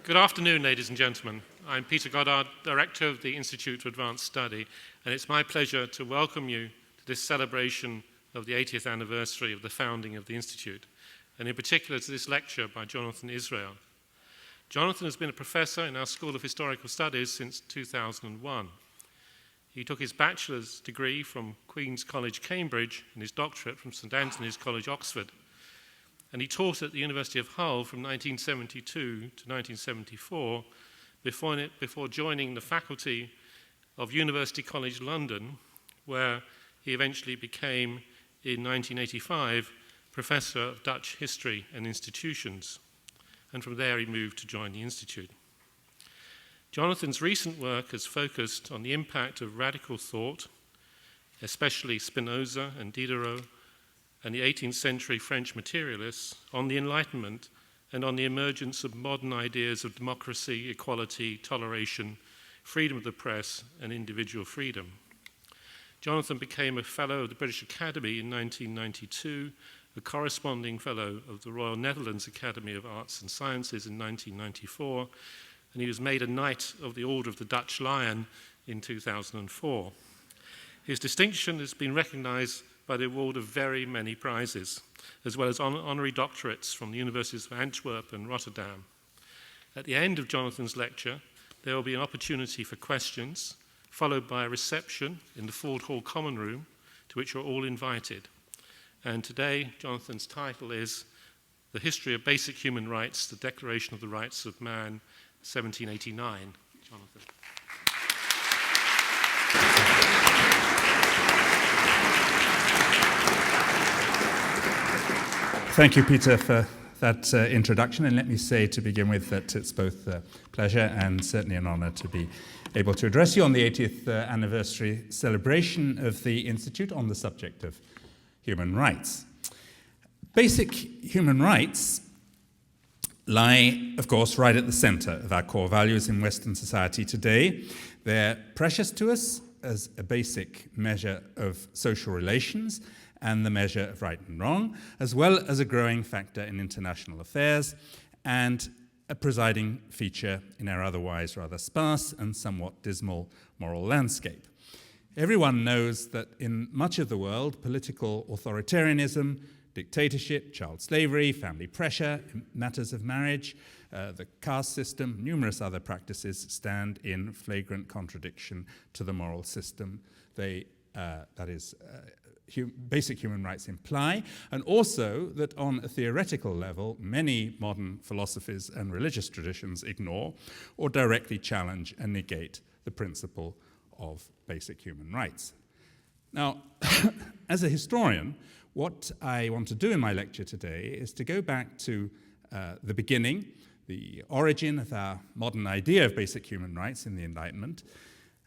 Good afternoon, ladies and gentlemen. I'm Peter Goddard, Director of the Institute for Advanced Study, and it's my pleasure to welcome you to this celebration of the 80th anniversary of the founding of the Institute, and in particular to this lecture by Jonathan Israel. Jonathan has been a professor in our School of Historical Studies since 2001. He took his bachelor's degree from Queen's College, Cambridge, and his doctorate from St Antony's College, Oxford. And he taught at the University of Hull from 1972 to 1974 before joining the faculty of University College London, where he eventually became, in 1985, Professor of Dutch History and Institutions. And from there he moved to join the Institute. Jonathan's recent work has focused on the impact of radical thought, especially Spinoza and Diderot, and the 18th century French materialists, on the Enlightenment and on the emergence of modern ideas of democracy, equality, toleration, freedom of the press, and individual freedom. Jonathan became a Fellow of the British Academy in 1992, a corresponding Fellow of the Royal Netherlands Academy of Arts and Sciences in 1994, and he was made a Knight of the Order of the Dutch Lion in 2004. His distinction has been recognized by the award of very many prizes, as well as honorary doctorates from the Universities of Antwerp and Rotterdam. At the end of Jonathan's lecture, there will be an opportunity for questions, followed by a reception in the Ford Hall Common Room, to which you're all invited. And today, Jonathan's title is The History of Basic Human Rights, the Declaration of the Rights of Man, 1789. Jonathan. Thank you, Peter, for that introduction. And let me say to begin with that it's both a pleasure and certainly an honor to be able to address you on the 80th anniversary celebration of the Institute on the subject of human rights. Basic human rights lie, of course, right at the center of our core values in Western society today. They're precious to us as a basic measure of social relations and the measure of right and wrong, as well as a growing factor in international affairs and a presiding feature in our otherwise rather sparse and somewhat dismal moral landscape. Everyone knows that in much of the world, political authoritarianism, dictatorship, child slavery, family pressure, matters of marriage, the caste system, numerous other practices stand in flagrant contradiction to the moral system basic human rights imply, and also that on a theoretical level, many modern philosophies and religious traditions ignore or directly challenge and negate the principle of basic human rights. Now, as a historian, what I want to do in my lecture today is to go back to the beginning, the origin of our modern idea of basic human rights in the Enlightenment,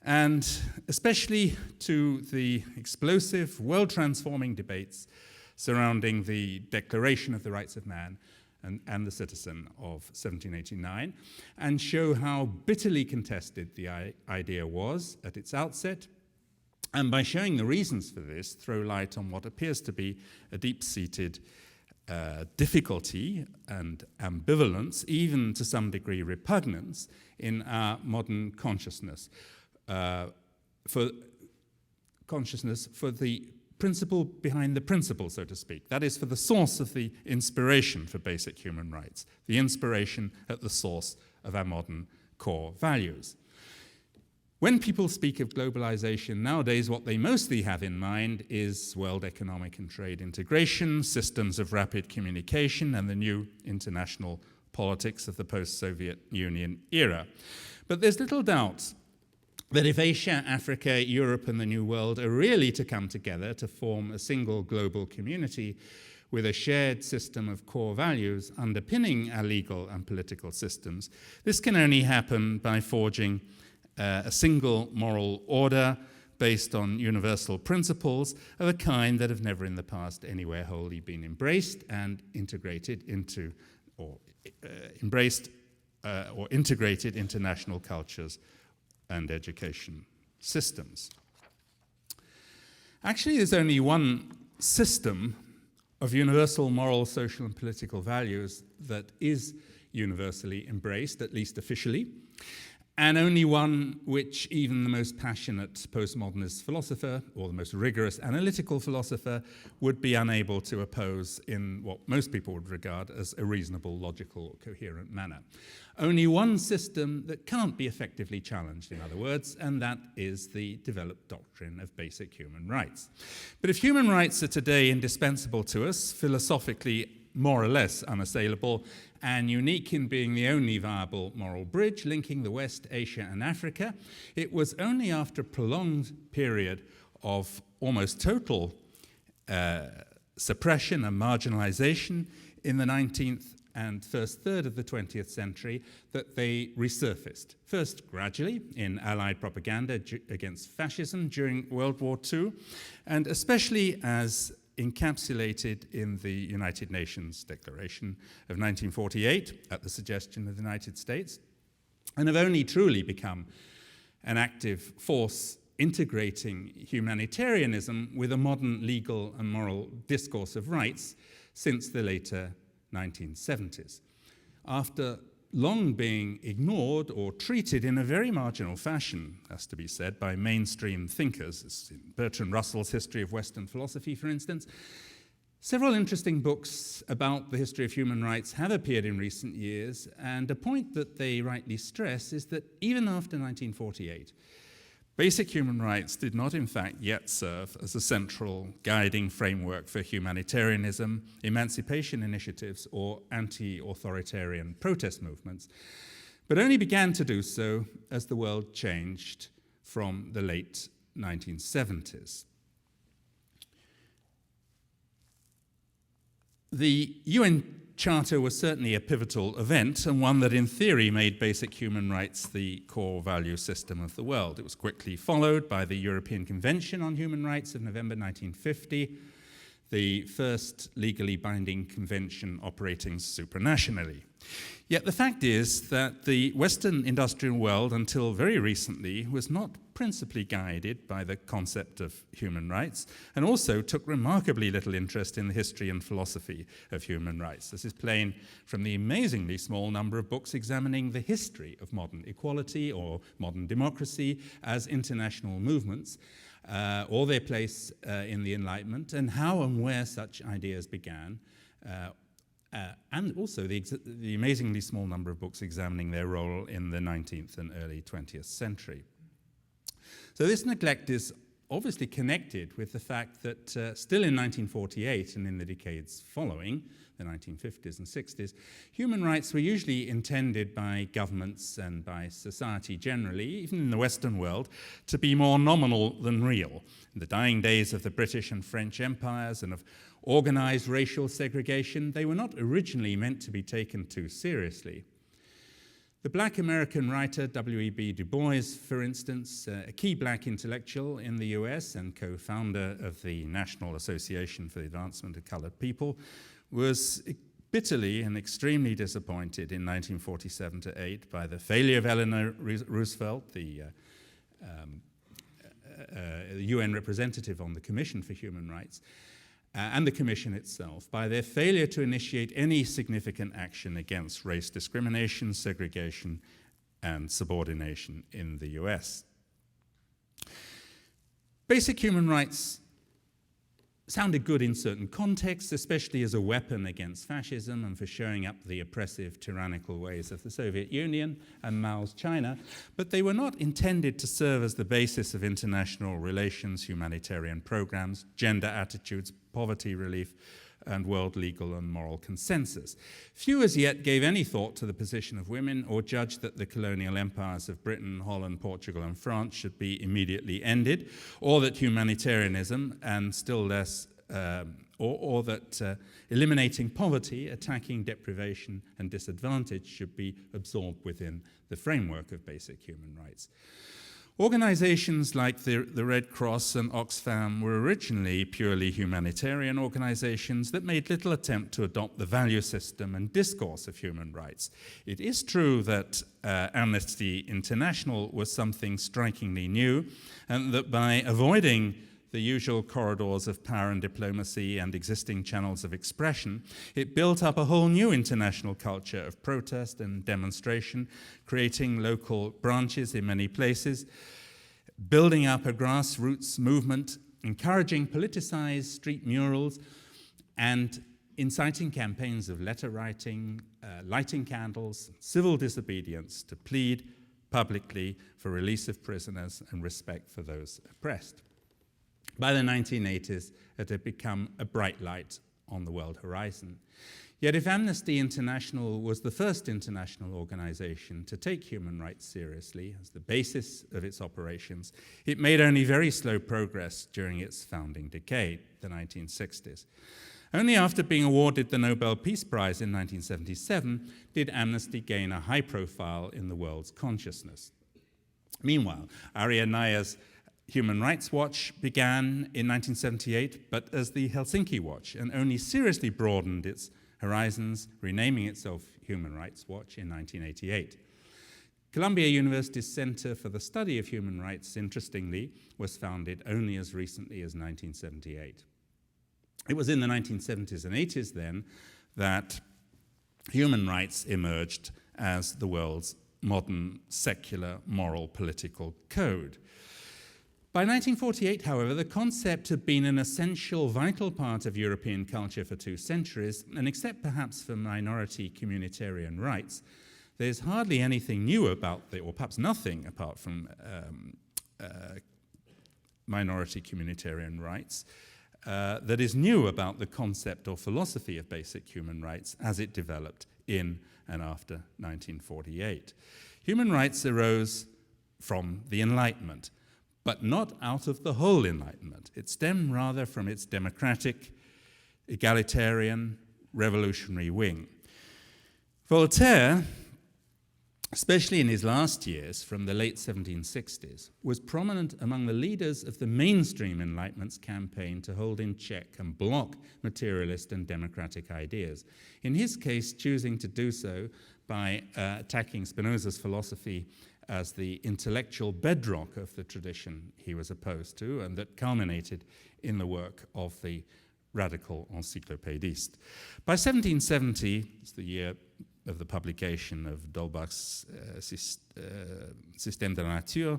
and especially to the explosive, world-transforming debates surrounding the Declaration of the Rights of Man and the Citizen of 1789, and show how bitterly contested the idea was at its outset, and by showing the reasons for this, throw light on what appears to be a deep-seated difficulty and ambivalence, even to some degree repugnance, in our modern consciousness. For the principle behind the principle, so to speak. That is, for the source of the inspiration for basic human rights, the inspiration at the source of our modern core values. When people speak of globalization nowadays, what they mostly have in mind is world economic and trade integration, systems of rapid communication, and the new international politics of the post-Soviet Union era. But there's little doubt that if Asia, Africa, Europe, and the New World are really to come together to form a single global community with a shared system of core values underpinning our legal and political systems, this can only happen by forging a single moral order based on universal principles of a kind that have never in the past anywhere wholly been embraced and integrated into, or integrated into national cultures and education systems. Actually, there's only one system of universal moral, social, and political values that is universally embraced, at least officially, and only one which even the most passionate postmodernist philosopher or the most rigorous analytical philosopher would be unable to oppose in what most people would regard as a reasonable, logical, coherent manner. Only one system that can't be effectively challenged, in other words, and that is the developed doctrine of basic human rights. But if human rights are today indispensable to us, philosophically more or less unassailable, and unique in being the only viable moral bridge linking the West, Asia, and Africa, it was only after a prolonged period of almost total suppression and marginalization in the 19th and first third of the 20th century that they resurfaced. First, gradually, in Allied propaganda against fascism during World War II, and especially as encapsulated in the United Nations Declaration of 1948 at the suggestion of the United States, and have only truly become an active force integrating humanitarianism with a modern legal and moral discourse of rights since the later 1970s. After long being ignored or treated in a very marginal fashion, has to be said, by mainstream thinkers, as in Bertrand Russell's History of Western Philosophy, for instance, several interesting books about the history of human rights have appeared in recent years, and a point that they rightly stress is that even after 1948, basic human rights did not, in fact, yet serve as a central guiding framework for humanitarianism, emancipation initiatives, or anti-authoritarian protest movements, but only began to do so as the world changed from the late 1970s. The UN Charter was certainly a pivotal event, and one that in theory made basic human rights the core value system of the world. It was quickly followed by the European Convention on Human Rights of November 1950, the first legally binding convention operating supranationally. Yet the fact is that the Western industrial world, until very recently, was not principally guided by the concept of human rights, and also took remarkably little interest in the history and philosophy of human rights. This is plain from the amazingly small number of books examining the history of modern equality or modern democracy as international movements, or their place in the Enlightenment, and how and where such ideas began, and also the amazingly small number of books examining their role in the 19th and early 20th century. So this neglect is obviously connected with the fact that still in 1948 and in the decades following, the 1950s and 60s, human rights were usually intended by governments and by society generally, even in the Western world, to be more nominal than real. In the dying days of the British and French empires and of organized racial segregation, they were not originally meant to be taken too seriously. The black American writer W.E.B. Du Bois, for instance, a key black intellectual in the US and co-founder of the National Association for the Advancement of Colored People, was bitterly and extremely disappointed in 1947-8 by the failure of Eleanor Roosevelt, the UN representative on the Commission for Human Rights, and the Commission itself, by their failure to initiate any significant action against race discrimination, segregation, and subordination in the US. Basic human rights sounded good in certain contexts, especially as a weapon against fascism and for showing up the oppressive, tyrannical ways of the Soviet Union and Mao's China, but they were not intended to serve as the basis of international relations, humanitarian programs, gender attitudes, poverty relief, and world legal and moral consensus. Few as yet gave any thought to the position of women or judged that the colonial empires of Britain, Holland, Portugal, and France should be immediately ended, or that humanitarianism, and still less, or that eliminating poverty, attacking deprivation and disadvantage should be absorbed within the framework of basic human rights. Organizations like the Red Cross and Oxfam were originally purely humanitarian organizations that made little attempt to adopt the value system and discourse of human rights. It is true that Amnesty International was something strikingly new, and that by avoiding the usual corridors of power and diplomacy and existing channels of expression, it built up a whole new international culture of protest and demonstration, creating local branches in many places, building up a grassroots movement, encouraging politicized street murals, and inciting campaigns of letter writing, lighting candles, civil disobedience to plead publicly for release of prisoners and respect for those oppressed. By the 1980s, it had become a bright light on the world horizon. Yet if Amnesty International was the first international organization to take human rights seriously as the basis of its operations, it made only very slow progress during its founding decade, the 1960s. Only after being awarded the Nobel Peace Prize in 1977 did Amnesty gain a high profile in the world's consciousness. Meanwhile, Arya Naya's Human Rights Watch began in 1978, but as the Helsinki Watch, and only seriously broadened its horizons, renaming itself Human Rights Watch in 1988. Columbia University's Center for the Study of Human Rights, interestingly, was founded only as recently as 1978. It was in the 1970s and 80s then that human rights emerged as the world's modern secular moral political code. By 1948, however, the concept had been an essential, vital part of European culture for 2 centuries, and except perhaps for minority communitarian rights, there's hardly anything new about or perhaps nothing apart from minority communitarian rights, that is new about the concept or philosophy of basic human rights as it developed in and after 1948. Human rights arose from the Enlightenment, but not out of the whole Enlightenment. It stemmed rather from its democratic, egalitarian, revolutionary wing. Voltaire, especially in his last years, from the late 1760s, was prominent among the leaders of the mainstream Enlightenment's campaign to hold in check and block materialist and democratic ideas. In his case, choosing to do so by attacking Spinoza's philosophy as the intellectual bedrock of the tradition he was opposed to, and that culminated in the work of the radical encyclopédiste. By 1770, it's the year of the publication of D'Holbach's Système de la Nature,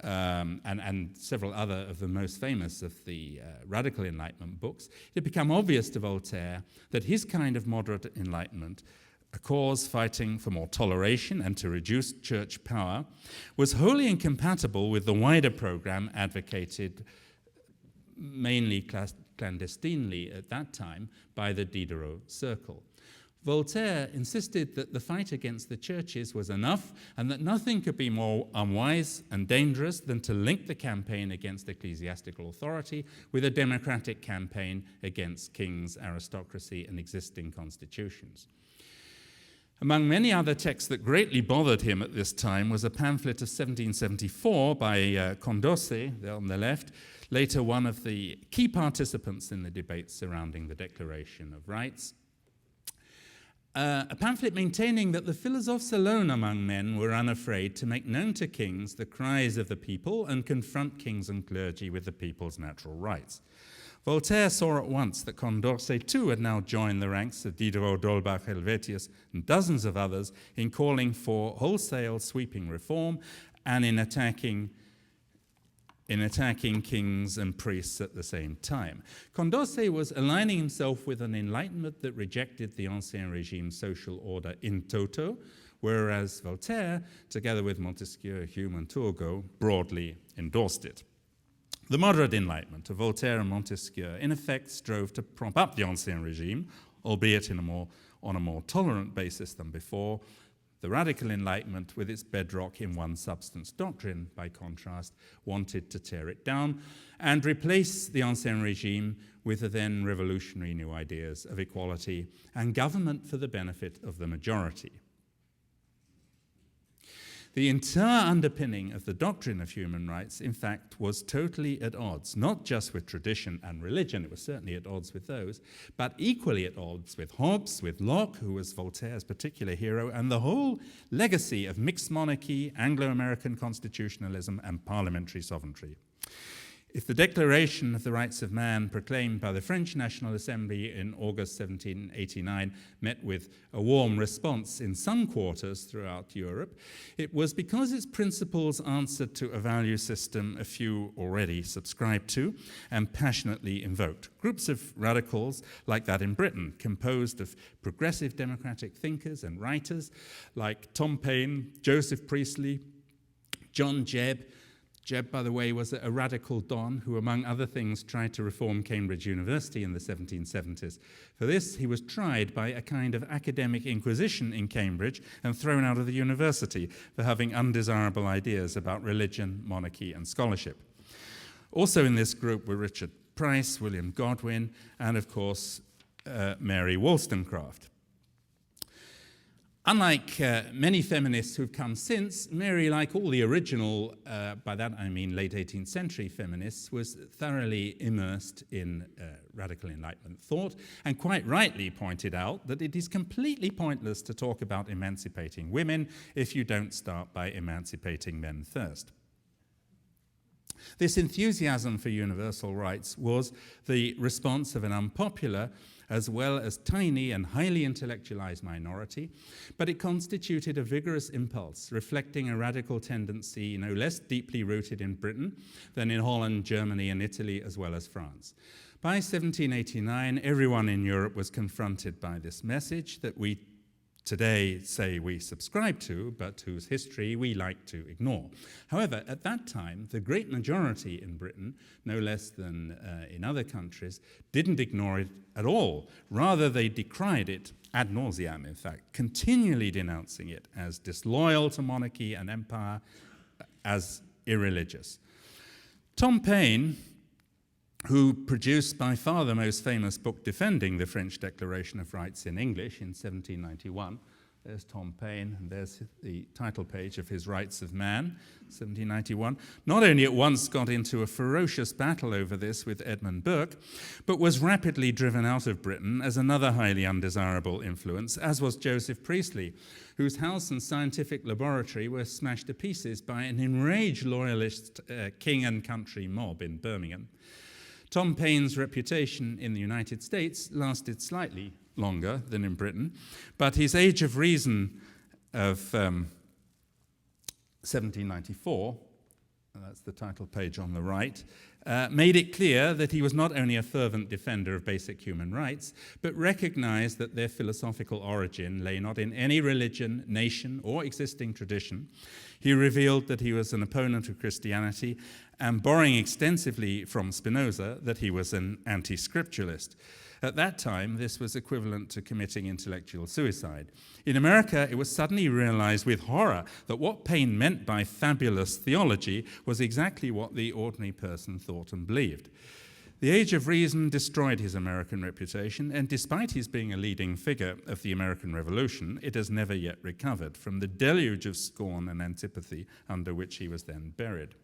and several other of the most famous of the radical Enlightenment books, it had become obvious to Voltaire that his kind of moderate Enlightenment, a cause fighting for more toleration and to reduce church power, was wholly incompatible with the wider program advocated mainly clandestinely at that time by the Diderot Circle. Voltaire insisted that the fight against the churches was enough and that nothing could be more unwise and dangerous than to link the campaign against ecclesiastical authority with a democratic campaign against kings, aristocracy, and existing constitutions. Among many other texts that greatly bothered him at this time was a pamphlet of 1774 by Condorcet, there on the left, later one of the key participants in the debates surrounding the Declaration of Rights. A pamphlet maintaining that the philosophes alone among men were unafraid to make known to kings the cries of the people and confront kings and clergy with the people's natural rights. Voltaire saw at once that Condorcet too had now joined the ranks of Diderot, D'Holbach, Helvetius, and dozens of others in calling for wholesale sweeping reform and in attacking kings and priests at the same time. Condorcet was aligning himself with an Enlightenment that rejected the Ancien Regime's social order in toto, whereas Voltaire, together with Montesquieu, Hume, and Turgot, broadly endorsed it. The moderate Enlightenment of Voltaire and Montesquieu in effect strove to prop up the Ancien Regime, albeit on a more tolerant basis than before. The radical Enlightenment, with its bedrock in one substance doctrine, by contrast, wanted to tear it down and replace the Ancien Regime with the then revolutionary new ideas of equality and government for the benefit of the majority. The entire underpinning of the doctrine of human rights, in fact, was totally at odds, not just with tradition and religion, it was certainly at odds with those, but equally at odds with Hobbes, with Locke, who was Voltaire's particular hero, and the whole legacy of mixed monarchy, Anglo-American constitutionalism, and parliamentary sovereignty. If the Declaration of the Rights of Man proclaimed by the French National Assembly in August 1789 met with a warm response in some quarters throughout Europe, it was because its principles answered to a value system a few already subscribed to and passionately invoked. Groups of radicals like that in Britain, composed of progressive democratic thinkers and writers like Tom Paine, Joseph Priestley, John Jebb. Jebb, by the way, was a radical Don who, among other things, tried to reform Cambridge University in the 1770s. For this, he was tried by a kind of academic inquisition in Cambridge and thrown out of the university for having undesirable ideas about religion, monarchy, and scholarship. Also in this group were Richard Price, William Godwin, and, of course, Mary Wollstonecraft. Unlike many feminists who've come since, Mary, like all the original, by that I mean late 18th century feminists, was thoroughly immersed in radical Enlightenment thought and quite rightly pointed out that it is completely pointless to talk about emancipating women if you don't start by emancipating men first. This enthusiasm for universal rights was the response of an unpopular as well as tiny and highly intellectualized minority, but it constituted a vigorous impulse, reflecting a radical tendency no less deeply rooted in Britain than in Holland, Germany, and Italy, as well as France. By 1789, everyone in Europe was confronted by this message that we today say we subscribe to, but whose history we like to ignore. However, at that time, the great majority in Britain, no less than in other countries, didn't ignore it at all. Rather, they decried it ad nauseam, in fact, continually denouncing it as disloyal to monarchy and empire, as irreligious. Tom Paine, who produced by far the most famous book defending the French Declaration of Rights in English in 1791. There's Tom Paine, and there's the title page of his Rights of Man, 1791. Not only at once got into a ferocious battle over this with Edmund Burke, but was rapidly driven out of Britain as another highly undesirable influence, as was Joseph Priestley, whose house and scientific laboratory were smashed to pieces by an enraged loyalist king and country mob in Birmingham. Tom Paine's reputation in the United States lasted slightly longer than in Britain, but his Age of Reason of 1794, that's the title page on the right, made it clear that he was not only a fervent defender of basic human rights, but recognized that their philosophical origin lay not in any religion, nation, or existing tradition. He revealed that he was an opponent of Christianity, and borrowing extensively from Spinoza, that he was an anti-scripturalist. At that time, this was equivalent to committing intellectual suicide. In America, it was suddenly realized with horror that what Paine meant by fabulous theology was exactly what the ordinary person thought and believed. The Age of Reason destroyed his American reputation, and despite his being a leading figure of the American Revolution, it has never yet recovered from the deluge of scorn and antipathy under which he was then buried.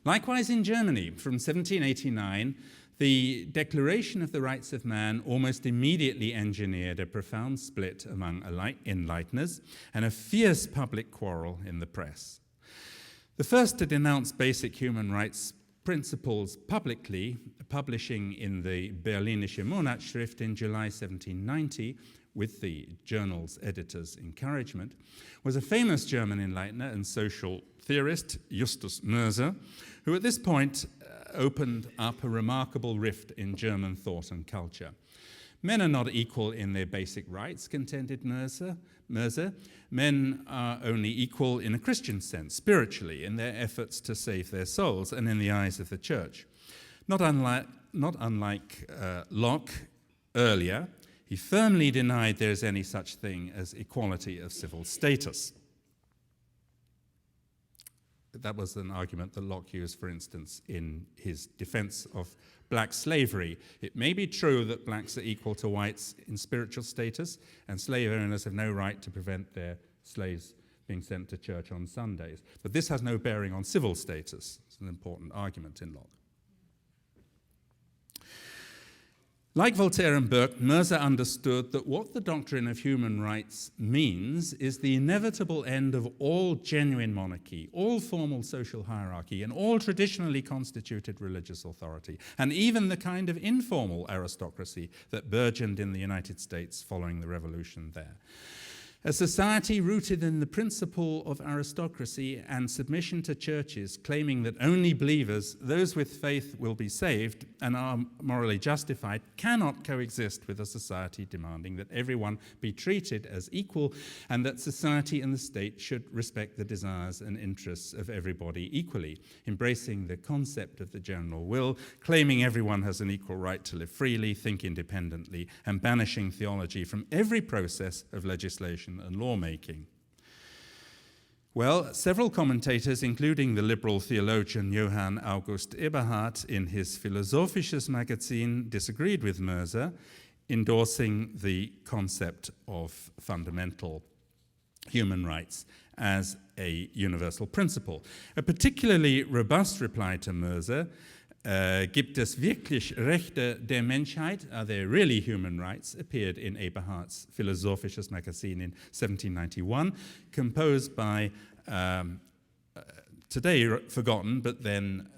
Likewise in Germany, from 1789, the Declaration of the Rights of Man almost immediately engineered a profound split among enlighteners and a fierce public quarrel in the press. The first to denounce basic human rights principles publicly, publishing in the Berlinische Monatsschrift in July 1790, with the journal's editor's encouragement, was a famous German enlightener and social theorist, Justus Moser, who at this point opened up a remarkable rift in German thought and culture. Men are not equal in their basic rights, contended Moser. Men are only equal in a Christian sense, spiritually, in their efforts to save their souls and in the eyes of the church. Not unlike Locke earlier, he firmly denied there is any such thing as equality of civil status. That was an argument that Locke used, for instance, in his defense of black slavery. It may be true that blacks are equal to whites in spiritual status, and slave owners have no right to prevent their slaves being sent to church on Sundays. But this has no bearing on civil status. It's an important argument in Locke. Like Voltaire and Burke, Mirza understood that what the doctrine of human rights means is the inevitable end of all genuine monarchy, all formal social hierarchy, and all traditionally constituted religious authority, and even the kind of informal aristocracy that burgeoned in the United States following the revolution there. A society rooted in the principle of aristocracy and submission to churches, claiming that only believers, those with faith, will be saved and are morally justified, cannot coexist with a society demanding that everyone be treated as equal and that society and the state should respect the desires and interests of everybody equally, embracing the concept of the general will, claiming everyone has an equal right to live freely, think independently, and banishing theology from every process of legislation and lawmaking. Well, several commentators, including the liberal theologian Johann August Eberhardt in his Philosophisches Magazin, disagreed with Mirza, endorsing the concept of fundamental human rights as a universal principle. A particularly robust reply to Mirza, gibt es wirklich Rechte der Menschheit? Are there really human rights? Appeared in Eberhardt's Philosophisches Magazin in 1791, composed by, today forgotten, but then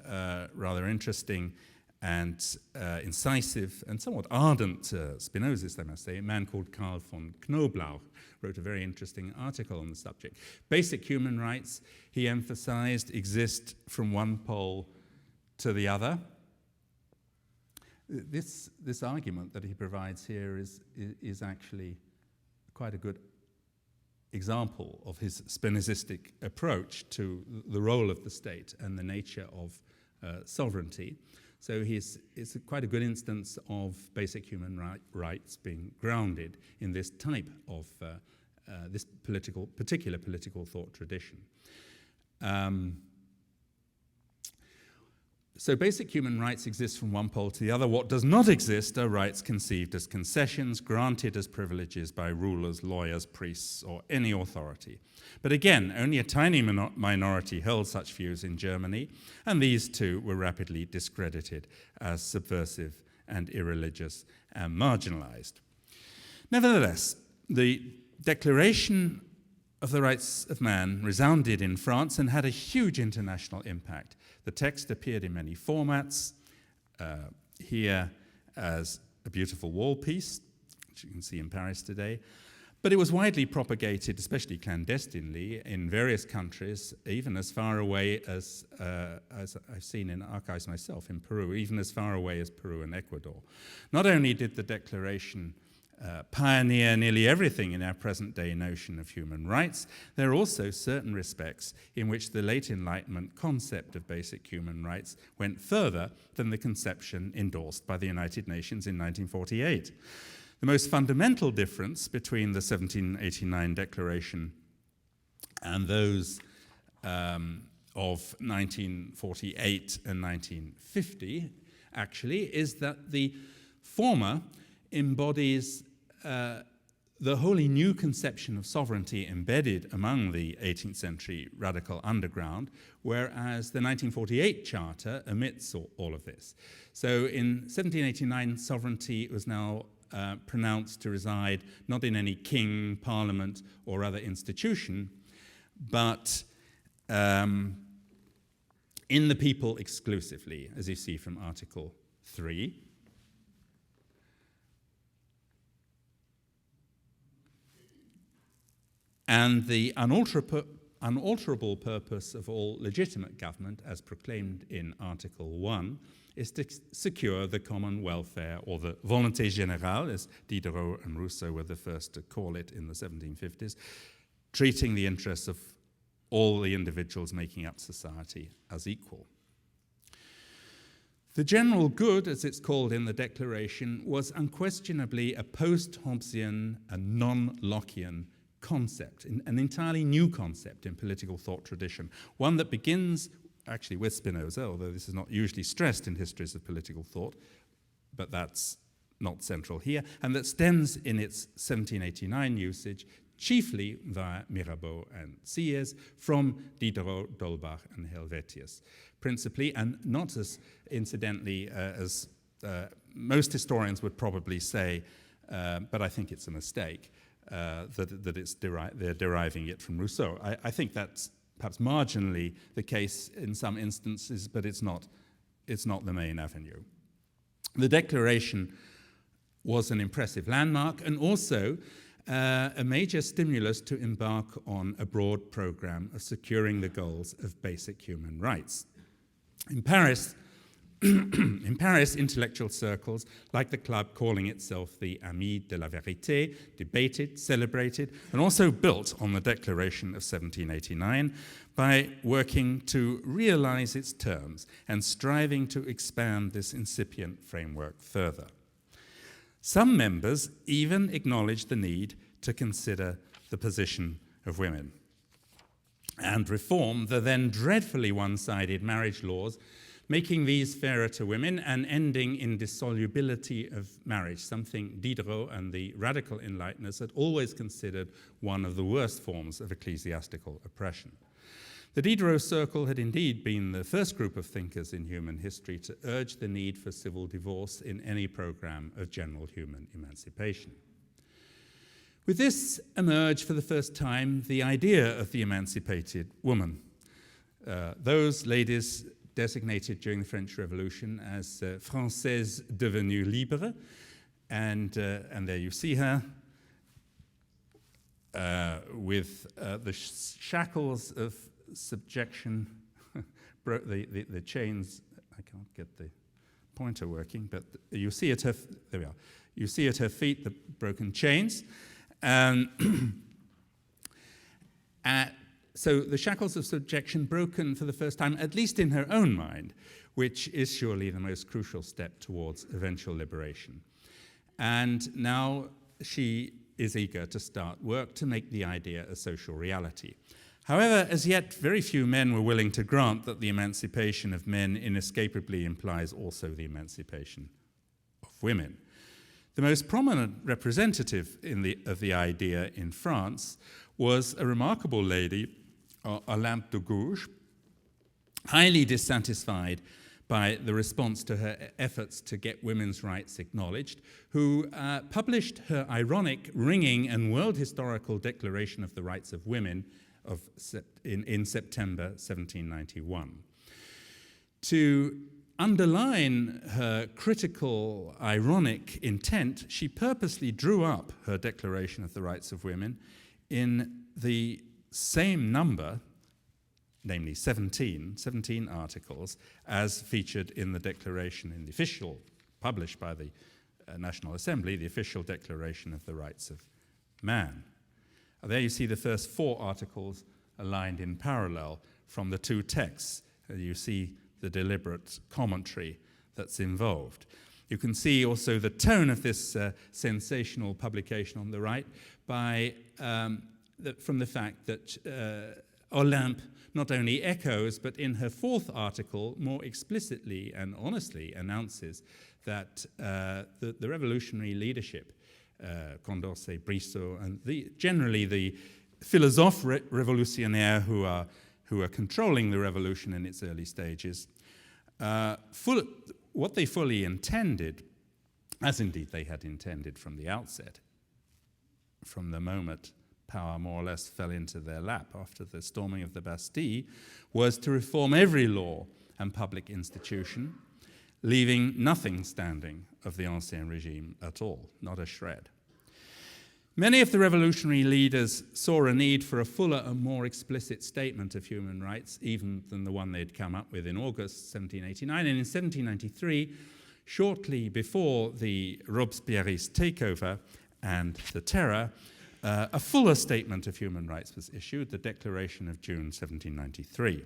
rather interesting and incisive and somewhat ardent Spinozist, I must say, a man called Karl von Knoblauch, wrote a very interesting article on the subject. Basic human rights, he emphasized, exist from one pole to the other. This argument that he provides here is actually quite a good example of his Spinozistic approach to the role of the state and the nature of sovereignty. So it's quite a good instance of basic human rights being grounded in this type of this particular political thought tradition. So basic human rights exist from one pole to the other. What does not exist are rights conceived as concessions, granted as privileges by rulers, lawyers, priests, or any authority. But again, only a tiny minority held such views in Germany, and these too were rapidly discredited as subversive and irreligious and marginalized. Nevertheless, the Declaration of the Rights of Man resounded in France and had a huge international impact. The text appeared in many formats, here as a beautiful wall piece, which you can see in Paris today, but it was widely propagated, especially clandestinely, in various countries, even as far away as I've seen in archives myself in Peru, even as far away as Peru and Ecuador. Not only did the Declaration pioneer nearly everything in our present-day notion of human rights, there are also certain respects in which the late Enlightenment concept of basic human rights went further than the conception endorsed by the United Nations in 1948. The most fundamental difference between the 1789 Declaration and those of 1948 and 1950, actually, is that the former embodies the wholly new conception of sovereignty embedded among the 18th century radical underground, whereas the 1948 Charter omits all of this. So in 1789, sovereignty was now pronounced to reside not in any king, parliament, or other institution, but in the people exclusively, as you see from Article 3. And the unalterable purpose of all legitimate government, as proclaimed in Article 1, is to secure the common welfare, or the volonté générale, as Diderot and Rousseau were the first to call it in the 1750s, treating the interests of all the individuals making up society as equal. The general good, as it's called in the Declaration, was unquestionably a post-Hobbesian and non-Lockean concept, an entirely new concept in political thought tradition, one that begins actually with Spinoza, although this is not usually stressed in histories of political thought, but that's not central here, and that stems in its 1789 usage chiefly via Mirabeau and Sieyès from Diderot, D'Holbach, and Helvetius, principally, and not as incidentally as most historians would probably say, but I think it's a mistake, that they're deriving it from Rousseau. I think that's perhaps marginally the case in some instances, but it's not the main avenue. The Declaration was an impressive landmark and also a major stimulus to embark on a broad program of securing the goals of basic human rights. In Paris, intellectual circles, like the club calling itself the Amis de la Vérité, debated, celebrated, and also built on the Declaration of 1789 by working to realize its terms and striving to expand this incipient framework further. Some members even acknowledged the need to consider the position of women and reform the then dreadfully one-sided marriage laws, making these fairer to women and ending indissolubility of marriage, something Diderot and the radical enlighteners had always considered one of the worst forms of ecclesiastical oppression. The Diderot Circle had indeed been the first group of thinkers in human history to urge the need for civil divorce in any program of general human emancipation. With this emerged for the first time the idea of the emancipated woman. Those ladies designated during the French Revolution as Françaises devenues libres, and there you see her with the shackles of subjection, the chains. I can't get the pointer working, but you see at her. There we are. You see at her feet the broken chains. So the shackles of subjection broken for the first time, at least in her own mind, which is surely the most crucial step towards eventual liberation. And now she is eager to start work to make the idea a social reality. However, as yet, very few men were willing to grant that the emancipation of men inescapably implies also the emancipation of women. The most prominent representative of the idea in France was a remarkable lady, Olympe de Gouges, highly dissatisfied by the response to her efforts to get women's rights acknowledged, who published her ironic, ringing, and world historical Declaration of the Rights of Women in September 1791. To underline her critical, ironic intent, she purposely drew up her Declaration of the Rights of Women in the same number, namely 17 articles, as featured in the declaration in the official, published by the National Assembly, the official Declaration of the Rights of Man. There you see the first 4 articles aligned in parallel from the 2 texts. You see the deliberate commentary that's involved. You can see also the tone of this sensational publication on the right from the fact that Olympe not only echoes, but in her 4th article more explicitly and honestly announces that the revolutionary leadership, Condorcet, Brissot, and generally the philosophes révolutionnaires who are controlling the revolution in its early stages, what they fully intended, as indeed they had intended from the outset, from the moment power more or less fell into their lap after the storming of the Bastille, was to reform every law and public institution, leaving nothing standing of the Ancien Regime at all, not a shred. Many of the revolutionary leaders saw a need for a fuller and more explicit statement of human rights, even than the one they'd come up with in August 1789. And in 1793, shortly before the Robespierrist takeover and the Terror, a fuller statement of human rights was issued, the Declaration of June 1793.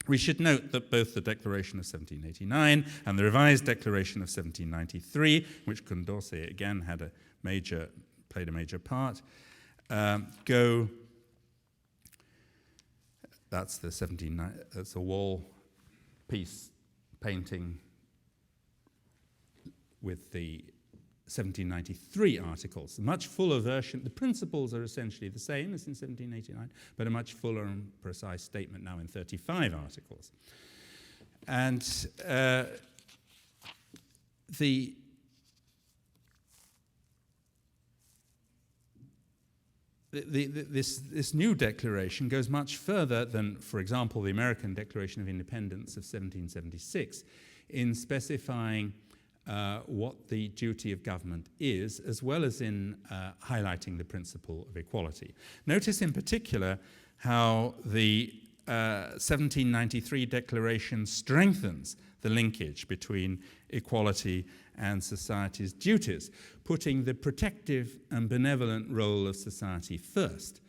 We should note that both the Declaration of 1789 and the revised Declaration of 1793, which Condorcet again played a major part, that's a wall piece painting with the 1793 articles, a much fuller version. The principles are essentially the same as in 1789, but a much fuller and precise statement now in 35 articles. And this new declaration goes much further than, for example, the American Declaration of Independence of 1776 in specifying what the duty of government is, as well as in highlighting the principle of equality. Notice in particular how the 1793 declaration strengthens the linkage between equality and society's duties, putting the protective and benevolent role of society first.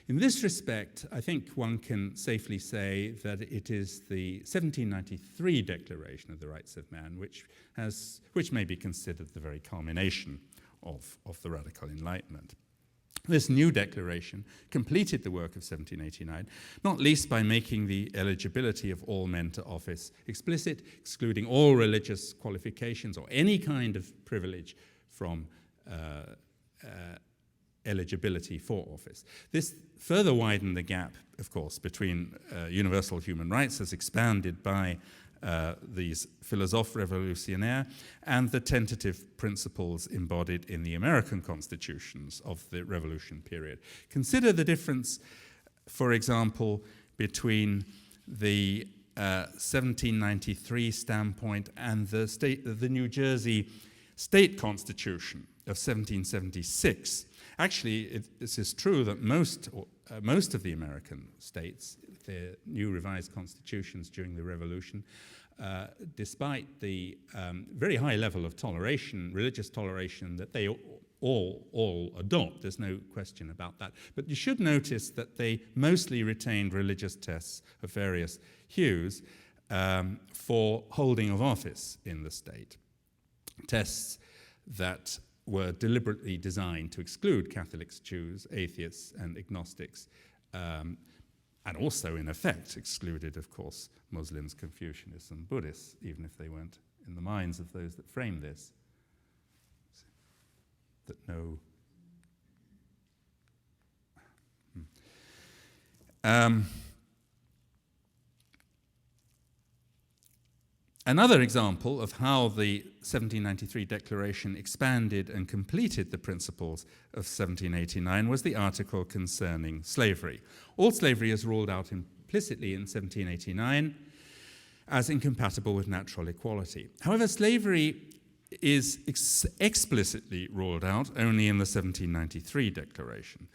In this respect, I think one can safely say that it is the 1793 Declaration of the Rights of Man which may be considered the very culmination of the Radical Enlightenment. This new declaration completed the work of 1789, not least by making the eligibility of all men to office explicit, excluding all religious qualifications or any kind of privilege from eligibility for office. This further widened the gap, of course, between universal human rights as expanded by these philosophes révolutionnaires and the tentative principles embodied in the American constitutions of the Revolution period. Consider the difference, for example, between the 1793 standpoint and the New Jersey state constitution of 1776. Actually, this is true that most of the American states, their new revised constitutions during the Revolution, despite the very high level of toleration, religious toleration that they all adopt, there's no question about that. But you should notice that they mostly retained religious tests of various hues for holding of office in the state. Tests that were deliberately designed to exclude Catholics, Jews, atheists, and agnostics, and also, in effect, excluded, of course, Muslims, Confucianists, and Buddhists, even if they weren't in the minds of those that framed this. That no. Another example of how the 1793 Declaration expanded and completed the principles of 1789 was the article concerning slavery. All slavery is ruled out implicitly in 1789 as incompatible with natural equality. However, slavery is explicitly ruled out only in the 1793 Declaration.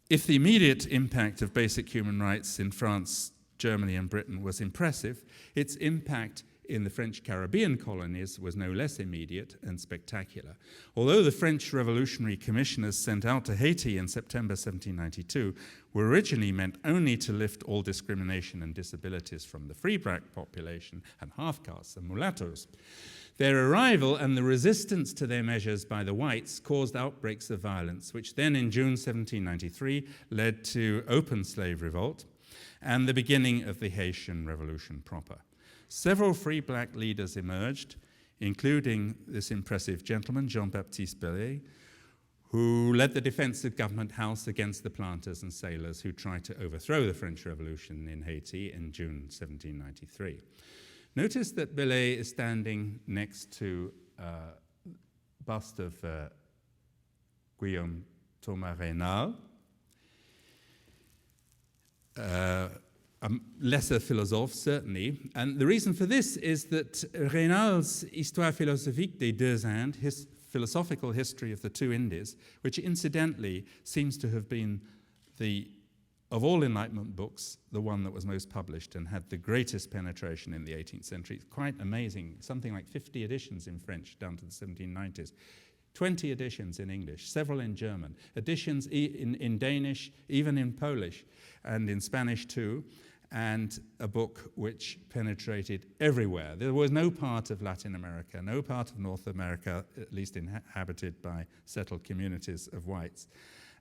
If the immediate impact of basic human rights in France, Germany and Britain was impressive, its impact in the French Caribbean colonies was no less immediate and spectacular. Although the French revolutionary commissioners sent out to Haiti in September 1792 were originally meant only to lift all discrimination and disabilities from the free black population and half-castes and mulattoes, their arrival and the resistance to their measures by the whites caused outbreaks of violence, which then in June 1793 led to open slave revolt and the beginning of the Haitian Revolution proper. Several free black leaders emerged, including this impressive gentleman, Jean-Baptiste Bellay, who led the defense of Government House against the planters and sailors who tried to overthrow the French Revolution in Haiti in June 1793. Notice that Bellay is standing next to a bust of Guillaume Thomas Reynal, a lesser philosophe, certainly. And the reason for this is that Reynal's Histoire philosophique des deux Indes, his philosophical history of the two Indies, which incidentally seems to have been of all Enlightenment books, the one that was most published and had the greatest penetration in the 18th century. It's quite amazing, something like 50 editions in French down to the 1790s. 20 editions in English, several in German, editions in Danish, even in Polish, and in Spanish too, and a book which penetrated everywhere. There was no part of Latin America, no part of North America, at least inhabited by settled communities of whites,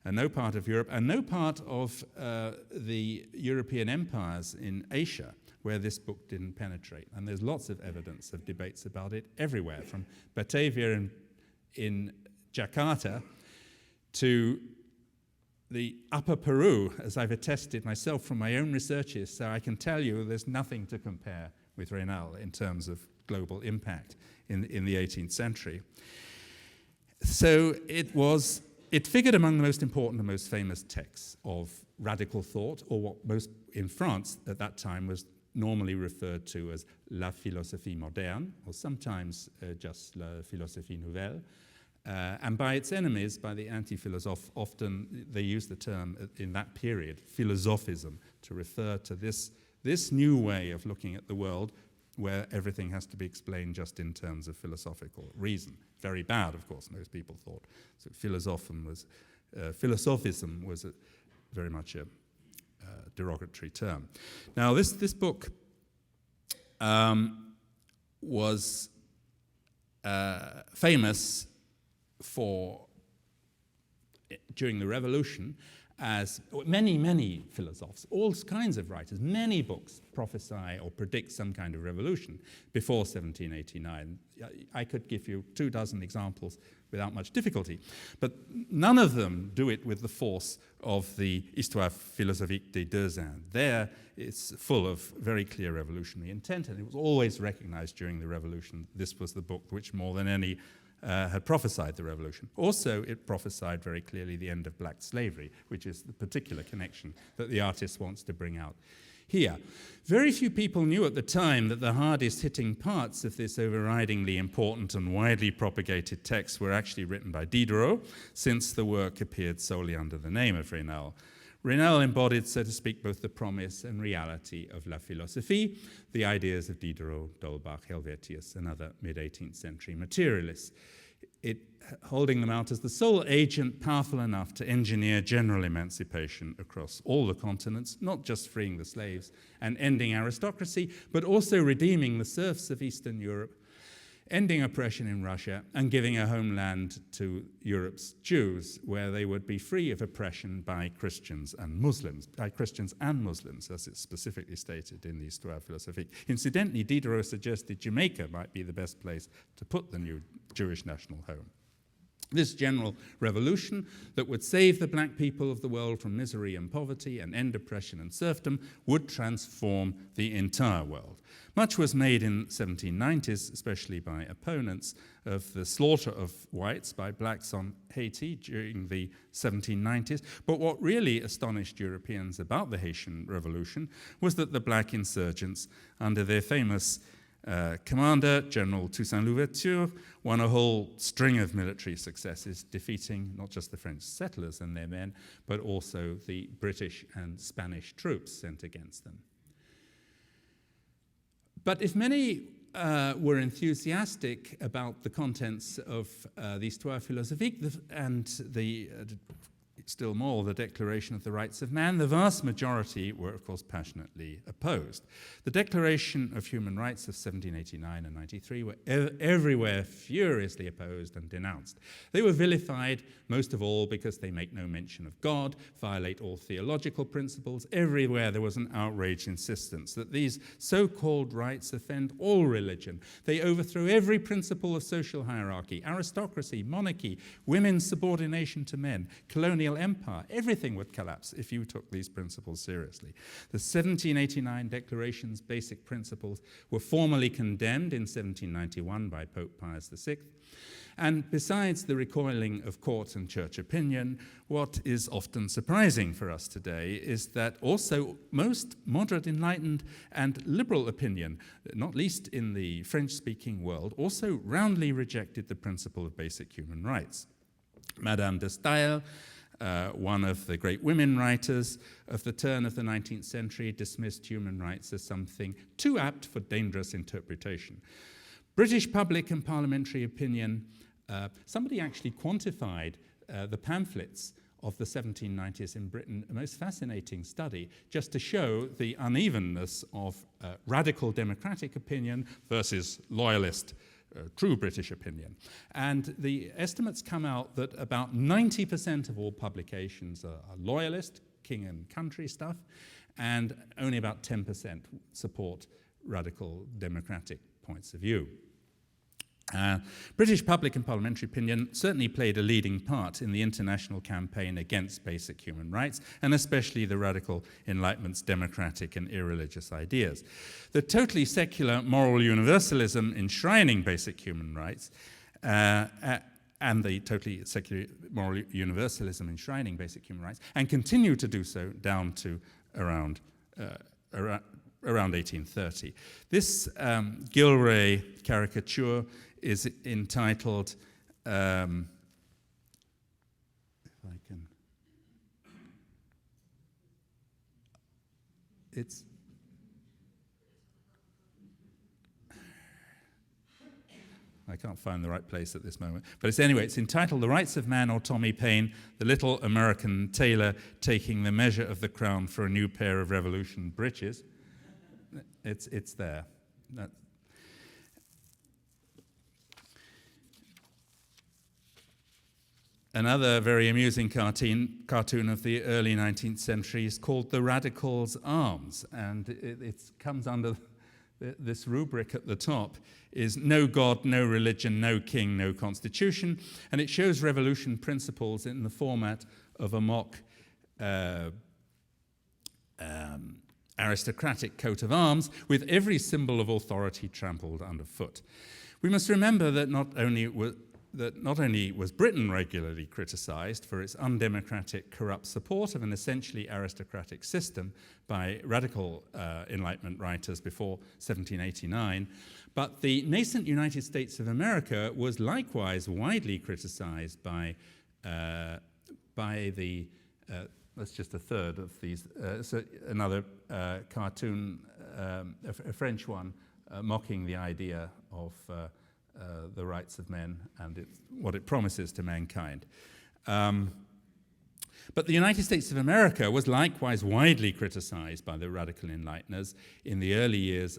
and no part of Europe, and no part of the European empires in Asia where this book didn't penetrate. And there's lots of evidence of debates about it everywhere, from Batavia in Jakarta to the Upper Peru, as I've attested myself from my own researches, so I can tell you there's nothing to compare with Reynal in terms of global impact in the 18th century. So it figured among the most important and most famous texts of radical thought, or what most in France at that time was normally referred to as la philosophie moderne, or sometimes just la philosophie nouvelle. And by its enemies, by the anti-philosophes, often they use the term in that period, philosophism, to refer to this new way of looking at the world where everything has to be explained just in terms of philosophical reason. Very bad, of course, most people thought. So philosophism was very much a derogatory term. Now, this book was famous during the Revolution, as many philosophers, all kinds of writers, many books prophesy or predict some kind of revolution before 1789. I could give you 24 examples without much difficulty, but none of them do it with the force of the Histoire philosophique des deux Indes. There, it's full of very clear revolutionary intent, and it was always recognized during the Revolution. This was the book which more than any had prophesied the revolution. Also, it prophesied very clearly the end of black slavery, which is the particular connection that the artist wants to bring out here. Very few people knew at the time that the hardest hitting parts of this overridingly important and widely propagated text were actually written by Diderot, since the work appeared solely under the name of Reynal. Reynal embodied, so to speak, both the promise and reality of la philosophie, the ideas of Diderot, D'Holbach, Helvetius, and other mid-18th century materialists, holding them out as the sole agent powerful enough to engineer general emancipation across all the continents, not just freeing the slaves and ending aristocracy, but also redeeming the serfs of Eastern Europe, ending oppression in Russia, and giving a homeland to Europe's Jews, where they would be free of oppression by Christians and Muslims, as it's specifically stated in the Histoire philosophique. Incidentally, Diderot suggested Jamaica might be the best place to put the new Jewish national home. This general revolution that would save the black people of the world from misery and poverty and end oppression and serfdom would transform the entire world. Much was made in the 1790s, especially by opponents, of the slaughter of whites by blacks on Haiti during the 1790s. But what really astonished Europeans about the Haitian Revolution was that the black insurgents, under their famous commander, General Toussaint Louverture, won a whole string of military successes, defeating not just the French settlers and their men, but also the British and Spanish troops sent against them. But if many were enthusiastic about the contents of the Histoire philosophique and still more, the Declaration of the Rights of Man, the vast majority were, of course, passionately opposed. The Declaration of Human Rights of 1789 and 93 were everywhere furiously opposed and denounced. They were vilified, most of all because they make no mention of God, violate all theological principles. Everywhere there was an outraged insistence that these so-called rights offend all religion. They overthrow every principle of social hierarchy, aristocracy, monarchy, women's subordination to men, colonial empire. Everything would collapse if you took these principles seriously. The 1789 Declaration's basic principles were formally condemned in 1791 by Pope Pius VI. And besides the recoiling of court and church opinion, what is often surprising for us today is that also most moderate, enlightened, and liberal opinion, not least in the French-speaking world, also roundly rejected the principle of basic human rights. Madame de Staël, one of the great women writers of the turn of the 19th century, dismissed human rights as something too apt for dangerous interpretation. British public and parliamentary opinion, somebody actually quantified the pamphlets of the 1790s in Britain, a most fascinating study, just to show the unevenness of radical democratic opinion versus loyalist true British opinion. And the estimates come out that about 90% of all publications are loyalist, king and country stuff, and only about 10% support radical democratic points of view. British public and parliamentary opinion certainly played a leading part in the international campaign against basic human rights, and especially the radical Enlightenment's democratic and irreligious ideas. The totally secular moral universalism enshrining basic human rights and the totally secular moral universalism enshrining basic human rights, and continue to do so down to around 1830. This Gilray caricature is entitled, if I can, it's, I can't find the right place at this moment. But it's entitled The Rights of Man or Tommy Paine, the Little American Tailor Taking the Measure of the Crown for a New Pair of Revolution Breeches. It's there. Another very amusing cartoon of the early 19th century is called The Radical's Arms, and it comes under this rubric at the top is no God, no religion, no king, no constitution, and it shows revolution principles in the format of a mock aristocratic coat of arms with every symbol of authority trampled underfoot. We must remember that not only was Britain regularly criticised for its undemocratic, corrupt support of an essentially aristocratic system by radical Enlightenment writers before 1789, but the nascent United States of America was likewise widely criticised by the that's just a third of these. So another cartoon, a French one, mocking the idea of the rights of men and what it promises to mankind. But the United States of America was likewise widely criticized by the radical enlighteners in the early years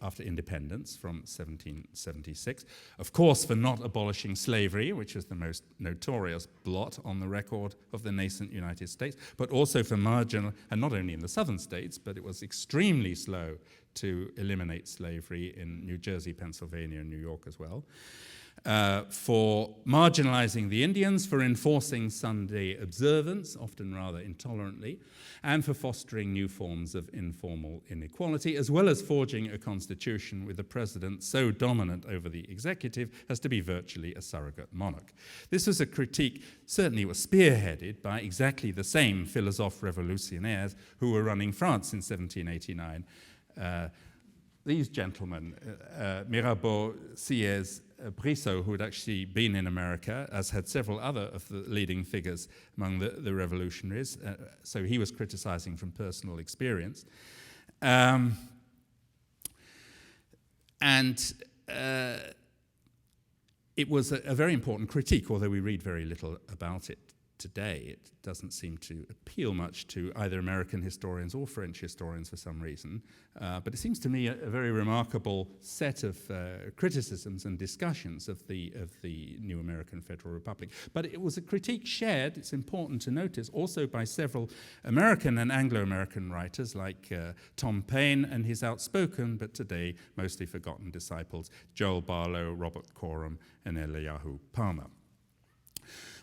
after independence from 1776, of course for not abolishing slavery, which was the most notorious blot on the record of the nascent United States, but also for marginal, and not only in the southern states, but it was extremely slow to eliminate slavery in New Jersey, Pennsylvania, and New York as well, for marginalizing the Indians, for enforcing Sunday observance, often rather intolerantly, and for fostering new forms of informal inequality, as well as forging a constitution with a president so dominant over the executive as to be virtually a surrogate monarch. This was a critique, certainly was spearheaded by exactly the same philosophes révolutionnaires who were running France in 1789. These gentlemen, Mirabeau, Sieyès, Brissot, who had actually been in America, as had several other of the leading figures among the revolutionaries, so he was criticizing from personal experience. And it was a very important critique, although we read very little about it today. It doesn't seem to appeal much to either American historians or French historians for some reason, but it seems to me a very remarkable set of criticisms and discussions of the new American Federal Republic. But it was a critique shared, it's important to notice, also by several American and Anglo-American writers like Tom Paine and his outspoken but today mostly forgotten disciples Joel Barlow, Robert Coram, and Eliyahu Palmer.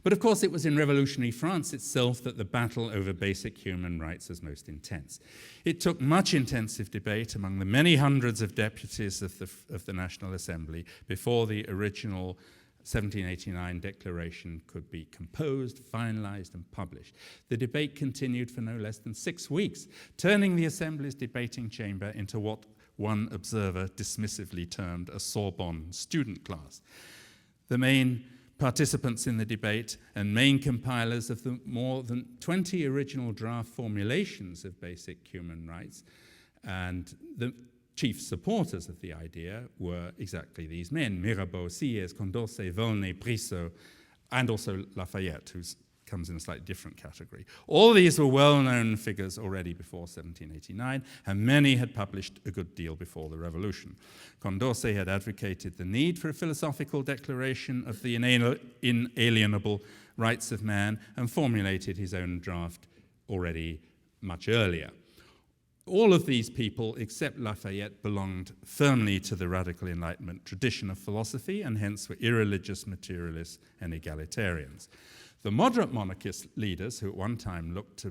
But of course, it was in revolutionary France itself that the battle over basic human rights was most intense. It took much intensive debate among the many hundreds of deputies of the National Assembly before the original 1789 declaration could be composed, finalized, and published. The debate continued for no less than 6 weeks, turning the Assembly's debating chamber into what one observer dismissively termed a Sorbonne student class. The main participants in the debate and main compilers of the more than 20 original draft formulations of basic human rights, and the chief supporters of the idea were exactly these men: Mirabeau, Sieyès, Condorcet, Volney, Brissot, and also Lafayette, who comes in a slightly different category. All these were well-known figures already before 1789, and many had published a good deal before the Revolution. Condorcet had advocated the need for a philosophical declaration of the inalienable rights of man and formulated his own draft already much earlier. all of these people, except Lafayette, belonged firmly to the radical Enlightenment tradition of philosophy and hence were irreligious, materialists, and egalitarians. The moderate monarchist leaders, who at one time looked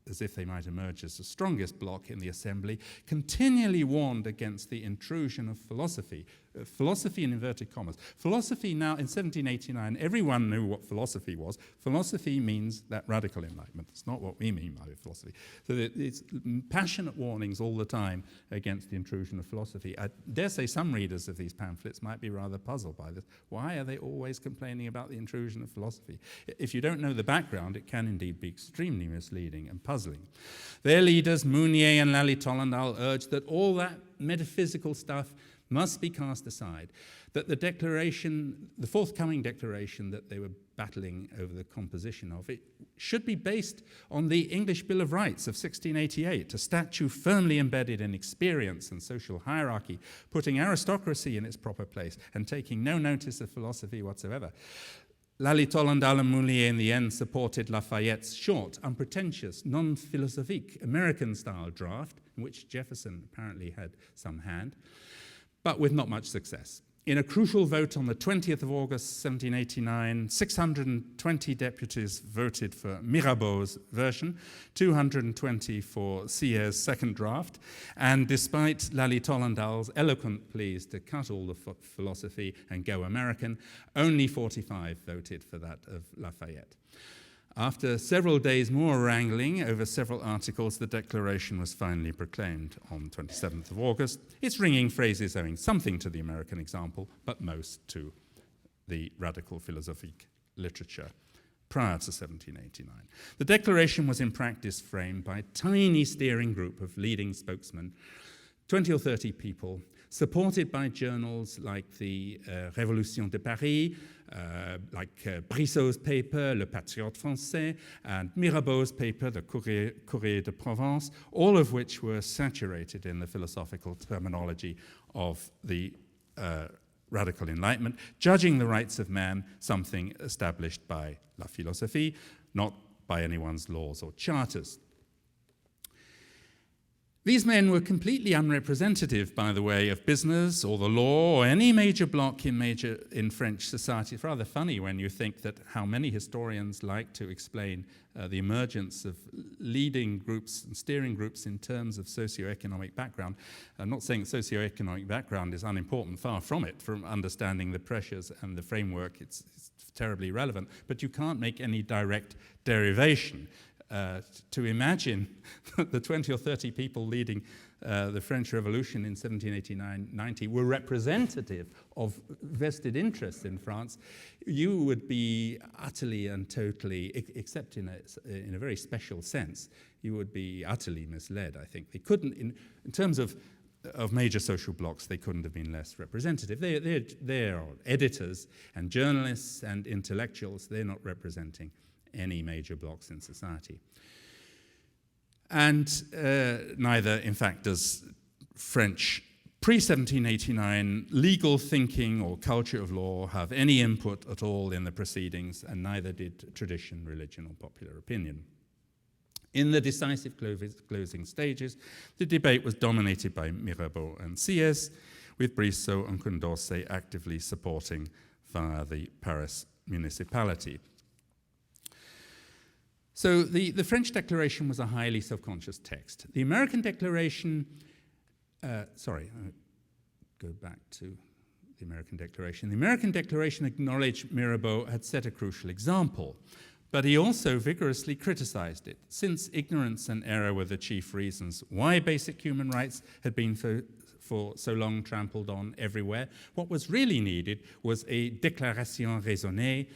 as if they might emerge as the strongest bloc in the assembly, continually warned against the intrusion of philosophy. Philosophy in inverted commas. Philosophy now, in 1789, everyone knew what philosophy was. Philosophy means that radical enlightenment. It's not what we mean by philosophy. So it's passionate warnings all the time against the intrusion of philosophy. I dare say some readers of these pamphlets might be rather puzzled by this. Why are they always complaining about the intrusion of philosophy? If you don't know the background, it can indeed be extremely misleading and puzzling. Their leaders, Mounier and Lally-Tollendal, urged that all that metaphysical stuff must be cast aside, that the declaration, the forthcoming declaration that they were battling over the composition of, it should be based on the English Bill of Rights of 1688, a statute firmly embedded in experience and social hierarchy, putting aristocracy in its proper place and taking no notice of philosophy whatsoever. Lally-Tollendal and Mounier in the end supported Lafayette's short, unpretentious, non-philosophique, American-style draft, in which Jefferson apparently had some hand, but with not much success. In a crucial vote on the 20th of August, 1789, 620 deputies voted for Mirabeau's version, 220 for Sillier's second draft, and despite Lally-Tollendal's eloquent pleas to cut all the philosophy and go American, only 45 voted for that of Lafayette. After several days more wrangling over several articles, the declaration was finally proclaimed on 27th of August, its ringing phrases owing something to the American example, but most to the radical philosophique literature prior to 1789. The declaration was in practice framed by a tiny steering group of leading spokesmen, 20 or 30 people, supported by journals like the Révolution de Paris, like Brissot's paper, Le Patriote Français, and Mirabeau's paper, the Courrier de Provence, all of which were saturated in the philosophical terminology of the radical Enlightenment, judging the rights of man something established by la philosophie, not by anyone's laws or charters. These men were completely unrepresentative, by the way, of business or the law or any major bloc in French society. It's rather funny when you think that how many historians like to explain the emergence of leading groups and steering groups in terms of socioeconomic background. I'm not saying socioeconomic background is unimportant, far from it, from understanding the pressures and the framework. It's terribly relevant, but you can't make any direct derivation. To imagine that the 20 or 30 people leading the French Revolution in 1789-90 were representative of vested interests in France, you would be utterly and totally, except in a very special sense, you would be utterly misled, I think. They couldn't, in terms of major social blocs, they couldn't have been less representative. They are editors and journalists and intellectuals. They're not representing any major blocs in society. And neither, in fact, does French pre-1789 legal thinking or culture of law have any input at all in the proceedings, and neither did tradition, religion, or popular opinion. In the decisive closing stages, the debate was dominated by Mirabeau and Sieyès, with Brissot and Condorcet actively supporting via the Paris municipality. So the French Declaration was a highly self-conscious text. The American Declaration, I'll go back to the American Declaration. The American Declaration acknowledged Mirabeau had set a crucial example, but he also vigorously criticized it, since ignorance and error were the chief reasons why basic human rights had been for so long trampled on everywhere. What was really needed was a déclaration raisonnée,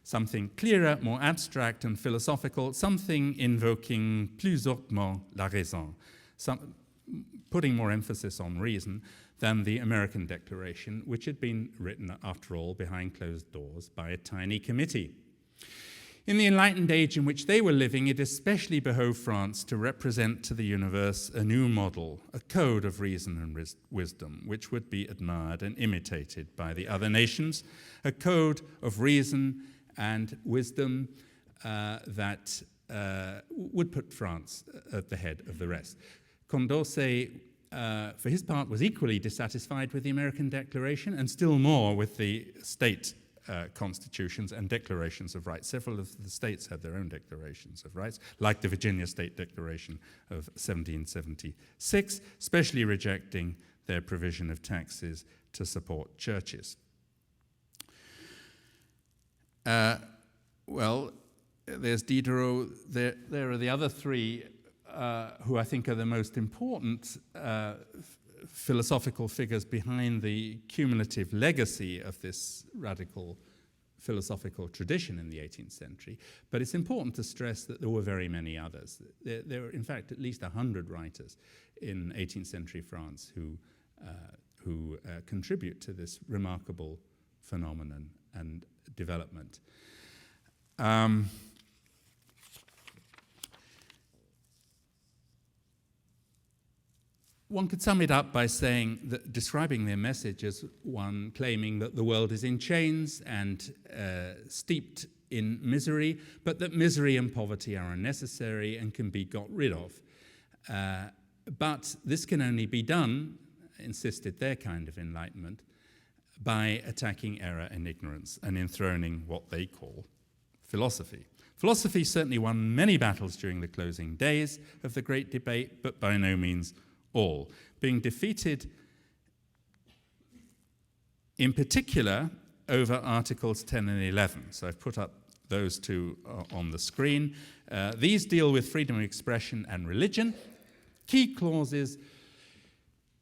something clearer, more abstract and philosophical, something invoking plus hautement la raison, putting more emphasis on reason than the American Declaration, which had been written, after all, behind closed doors by a tiny committee. In the enlightened age in which they were living, it especially behoved France to represent to the universe a new model, a code of reason and wisdom, which would be admired and imitated by the other nations, a code of reason and wisdom that would put France at the head of the rest. Condorcet, for his part, was equally dissatisfied with the American Declaration and still more with the state constitutions and declarations of rights. Several of the states had their own declarations of rights, like the Virginia State Declaration of 1776, especially rejecting their provision of taxes to support churches. Well, there's Diderot. There are the other three who I think are the most important philosophical figures behind the cumulative legacy of this radical philosophical tradition in the 18th century. But it's important to stress that there were very many others. There were, in fact, at least 100 writers in 18th century France who contribute to this remarkable phenomenon and development. One could sum it up by saying that, describing their message as one claiming that the world is in chains and steeped in misery, but that misery and poverty are unnecessary and can be got rid of. But this can only be done, insisted their kind of enlightenment, by attacking error and ignorance and enthroning what they call philosophy. Philosophy certainly won many battles during the closing days of the Great Debate, but by no means all, being defeated in particular over Articles 10 and 11. So I've put up those two on the screen. These deal with freedom of expression and religion, key clauses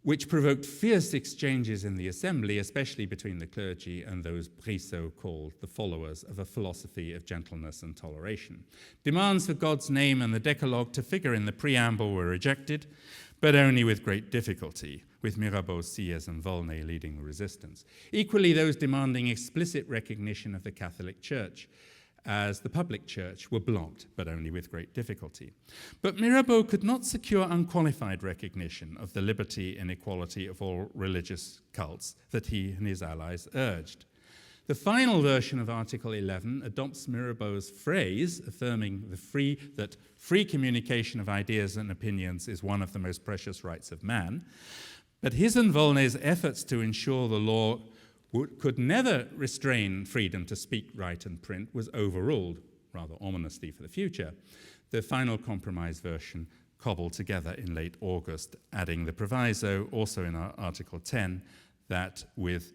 which provoked fierce exchanges in the assembly, especially between the clergy and those so-called the followers of a philosophy of gentleness and toleration. Demands for God's name and the Decalogue to figure in the preamble were rejected, but only with great difficulty, with Mirabeau, Sieyès, and Volney leading the resistance. Equally, those demanding explicit recognition of the Catholic Church as the public church were blocked, but only with great difficulty. But Mirabeau could not secure unqualified recognition of the liberty and equality of all religious cults that he and his allies urged. The final version of Article 11 adopts Mirabeau's phrase, affirming that free communication of ideas and opinions is one of the most precious rights of man. But his and Volney's efforts to ensure the law could never restrain freedom to speak, write, and print was overruled, rather ominously for the future. The final compromise version cobbled together in late August, adding the proviso, also in Article 10, that with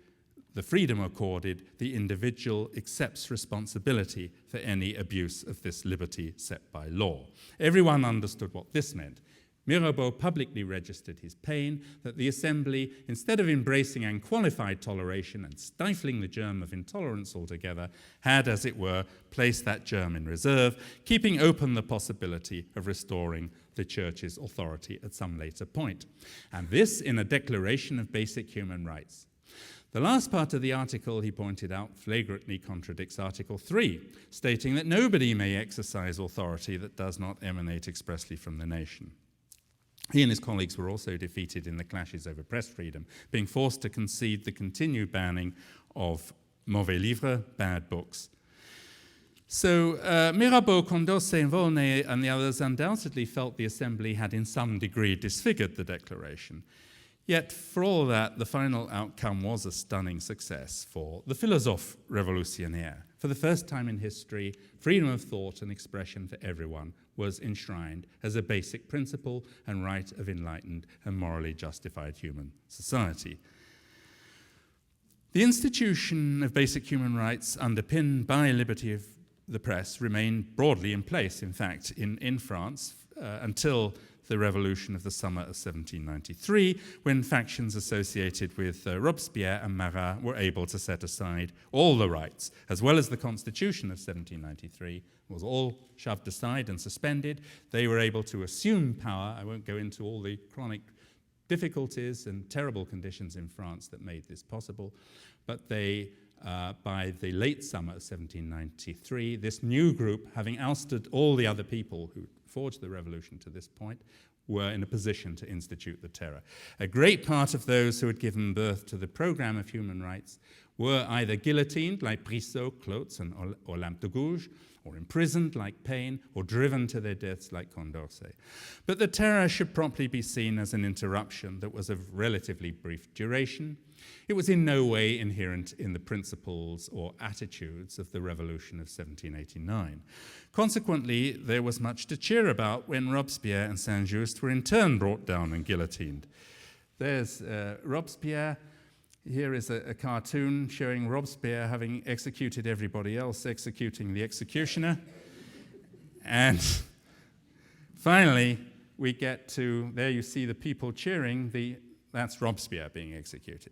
the freedom accorded, the individual accepts responsibility for any abuse of this liberty set by law. Everyone understood what this meant. Mirabeau publicly registered his pain that the Assembly, instead of embracing unqualified toleration and stifling the germ of intolerance altogether, had, as it were, placed that germ in reserve, keeping open the possibility of restoring the Church's authority at some later point. And this in a declaration of basic human rights. The last part of the article, he pointed out, flagrantly contradicts Article 3, stating that nobody may exercise authority that does not emanate expressly from the nation. He and his colleagues were also defeated in the clashes over press freedom, being forced to concede the continued banning of mauvais livres, bad books. So Mirabeau, Condorcet, and Volney and the others undoubtedly felt the Assembly had in some degree disfigured the Declaration. Yet, for all that, the final outcome was a stunning success for the philosophe révolutionnaire. For the first time in history, freedom of thought and expression for everyone was enshrined as a basic principle and right of enlightened and morally justified human society. The institution of basic human rights underpinned by liberty of the press remained broadly in place, in fact, in France until the revolution of the summer of 1793, when factions associated with Robespierre and Marat were able to set aside all the rights, as well as the Constitution of 1793 was all shoved aside and suspended. They were able to assume power. I won't go into all the chronic difficulties and terrible conditions in France that made this possible, but they, by the late summer of 1793, this new group, having ousted all the other people who forged the revolution to this point, were in a position to institute the terror. A great part of those who had given birth to the program of human rights were either guillotined, like Brissot, Clotz, and Olympe de Gouges, or imprisoned, like Paine, or driven to their deaths, like Condorcet. But the terror should properly be seen as an interruption that was of relatively brief duration. It was in no way inherent in the principles or attitudes of the revolution of 1789. Consequently, there was much to cheer about when Robespierre and Saint-Just were in turn brought down and guillotined. There's Robespierre. Here is a cartoon showing Robespierre having executed everybody else, executing the executioner. And finally, we get to, there you see the people cheering, that's Robespierre being executed.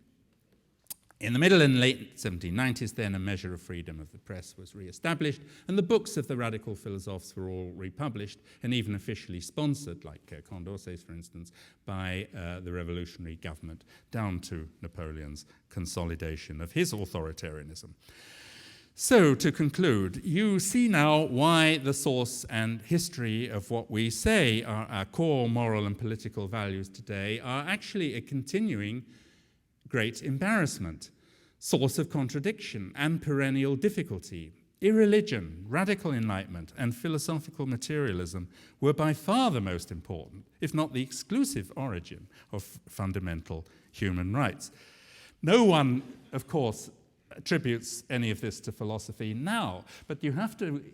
In the middle and late 1790s, then, a measure of freedom of the press was re-established, and the books of the radical philosophes were all republished and even officially sponsored, like Condorcet's, for instance, by the revolutionary government, down to Napoleon's consolidation of his authoritarianism. So, to conclude, you see now why the source and history of what we say are our core moral and political values today are actually a continuing great embarrassment, source of contradiction and perennial difficulty. Irreligion, radical enlightenment, and philosophical materialism were by far the most important, if not the exclusive origin of fundamental human rights. No one, of course, attributes any of this to philosophy now, but you have to,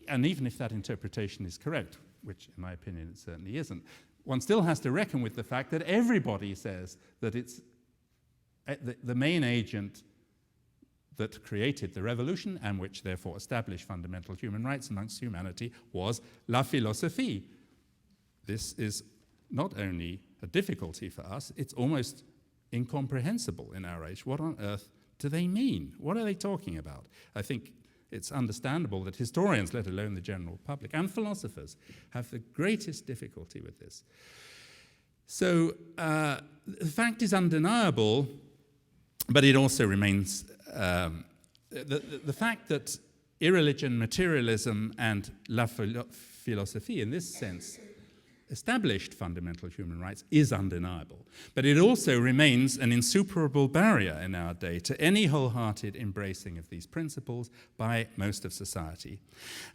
and even if that interpretation is correct, which in my opinion it certainly isn't, one still has to reckon with the fact that everybody says that it's the main agent that created the revolution and which therefore established fundamental human rights amongst humanity was la philosophie. This is not only a difficulty for us, it's almost incomprehensible in our age. What on earth do they mean? What are they talking about? I think it's understandable that historians, let alone the general public, and philosophers have the greatest difficulty with this. So the fact is undeniable, but it also remains the fact that irreligion, materialism, and la philosophie, in this sense, established fundamental human rights is undeniable. But it also remains an insuperable barrier in our day to any wholehearted embracing of these principles by most of society,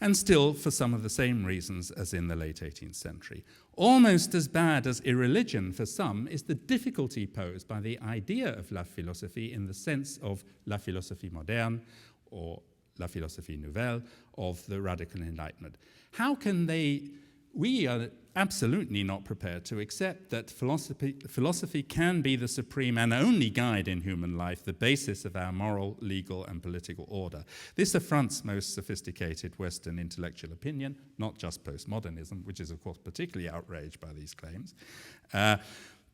and still for some of the same reasons as in the late 18th century. Almost as bad as irreligion for some is the difficulty posed by the idea of la philosophie in the sense of la philosophie moderne or la philosophie nouvelle of the radical enlightenment. How can we are absolutely not prepared to accept that philosophy can be the supreme and only guide in human life, the basis of our moral, legal, and political order. This affronts most sophisticated Western intellectual opinion, not just postmodernism, which is, of course, particularly outraged by these claims,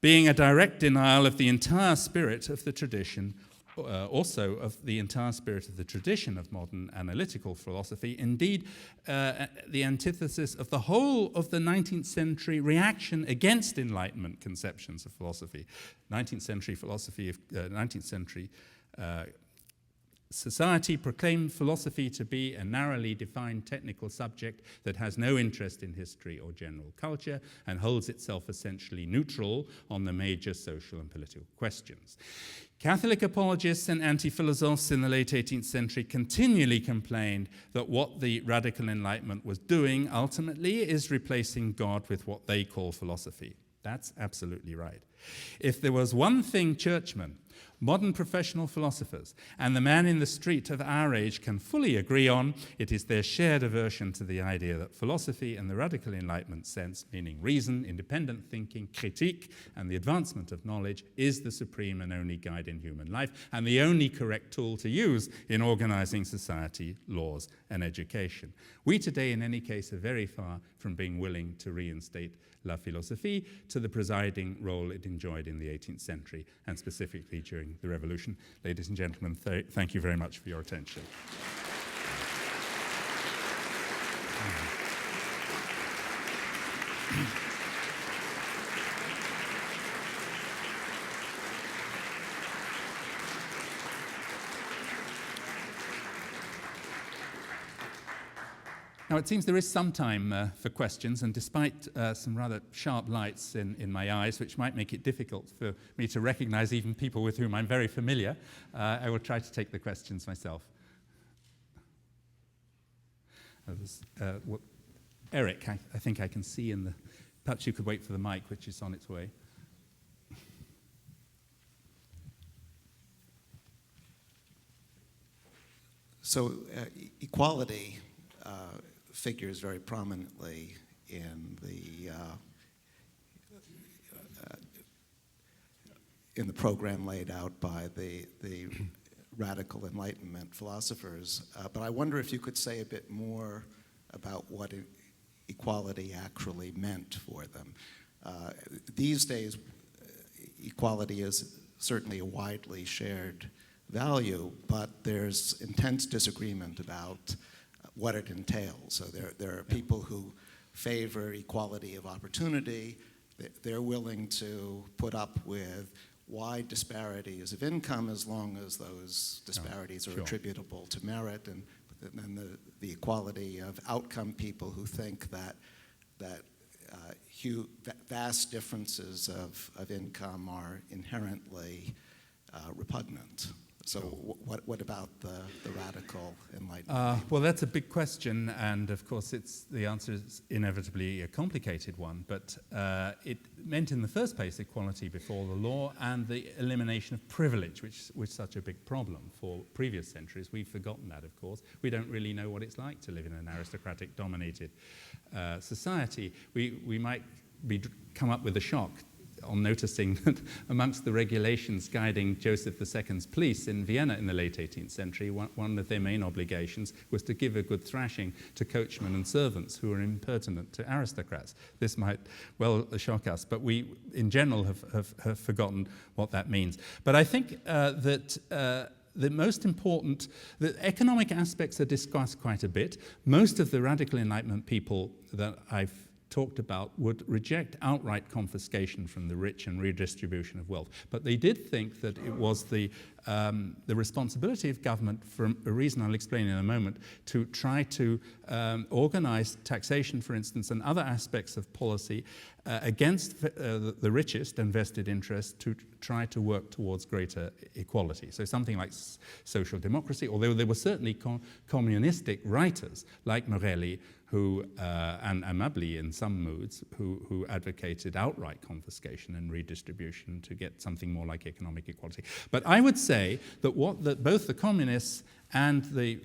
being a direct denial of the entire spirit of the tradition, also of the entire spirit of the tradition of modern analytical philosophy, indeed the antithesis of the whole of the 19th century reaction against Enlightenment conceptions of philosophy. 19th century philosophy, 19th century society proclaimed philosophy to be a narrowly defined technical subject that has no interest in history or general culture and holds itself essentially neutral on the major social and political questions. Catholic apologists and anti-philosophes in the late 18th century continually complained that what the radical Enlightenment was doing ultimately is replacing God with what they call philosophy. That's absolutely right. If there was one thing churchmen, modern professional philosophers, and the man in the street of our age can fully agree on, it is their shared aversion to the idea that philosophy in the radical Enlightenment sense, meaning reason, independent thinking, critique, and the advancement of knowledge, is the supreme and only guide in human life, and the only correct tool to use in organizing society, laws, and education. We today, in any case, are very far from being willing to reinstate la philosophie to the presiding role it enjoyed in the 18th century, and specifically during the Revolution. Ladies and gentlemen, thank you very much for your attention. Now, it seems there is some time for questions, and despite some rather sharp lights in my eyes, which might make it difficult for me to recognize even people with whom I'm very familiar, I will try to take the questions myself. Eric, I think I can see in the... Perhaps you could wait for the mic, which is on its way. So equality figures very prominently in the program laid out by the radical Enlightenment philosophers. But I wonder if you could say a bit more about what equality actually meant for them. These days, equality is certainly a widely shared value, but there's intense disagreement about what it entails. So there are people who favor equality of opportunity. They're willing to put up with wide disparities of income as long as those disparities are attributable to merit, and then the equality of outcome people who think that vast differences of income are inherently repugnant. So what about the radical Enlightenment? Well, that's a big question, and of course the answer is inevitably a complicated one, but it meant in the first place equality before the law and the elimination of privilege, which was such a big problem for previous centuries. We've forgotten that, of course. We don't really know what it's like to live in an aristocratic-dominated society. We might come up with a shock on noticing that amongst the regulations guiding Joseph II's police in Vienna in the late 18th century, one of their main obligations was to give a good thrashing to coachmen and servants who were impertinent to aristocrats. This might well shock us, but we in general have forgotten what that means. But I think that the most important, the economic aspects are discussed quite a bit. Most of the radical Enlightenment people that I've talked about would reject outright confiscation from the rich and redistribution of wealth. But they did think that it was the responsibility of government, for a reason I'll explain in a moment, to try to organize taxation, for instance, and other aspects of policy against the richest and vested interests to try to work towards greater equality. So something like social democracy, although there were certainly communistic writers like Morelli, and Amabli in some moods, who advocated outright confiscation and redistribution to get something more like economic equality. But I would say that both the communists and the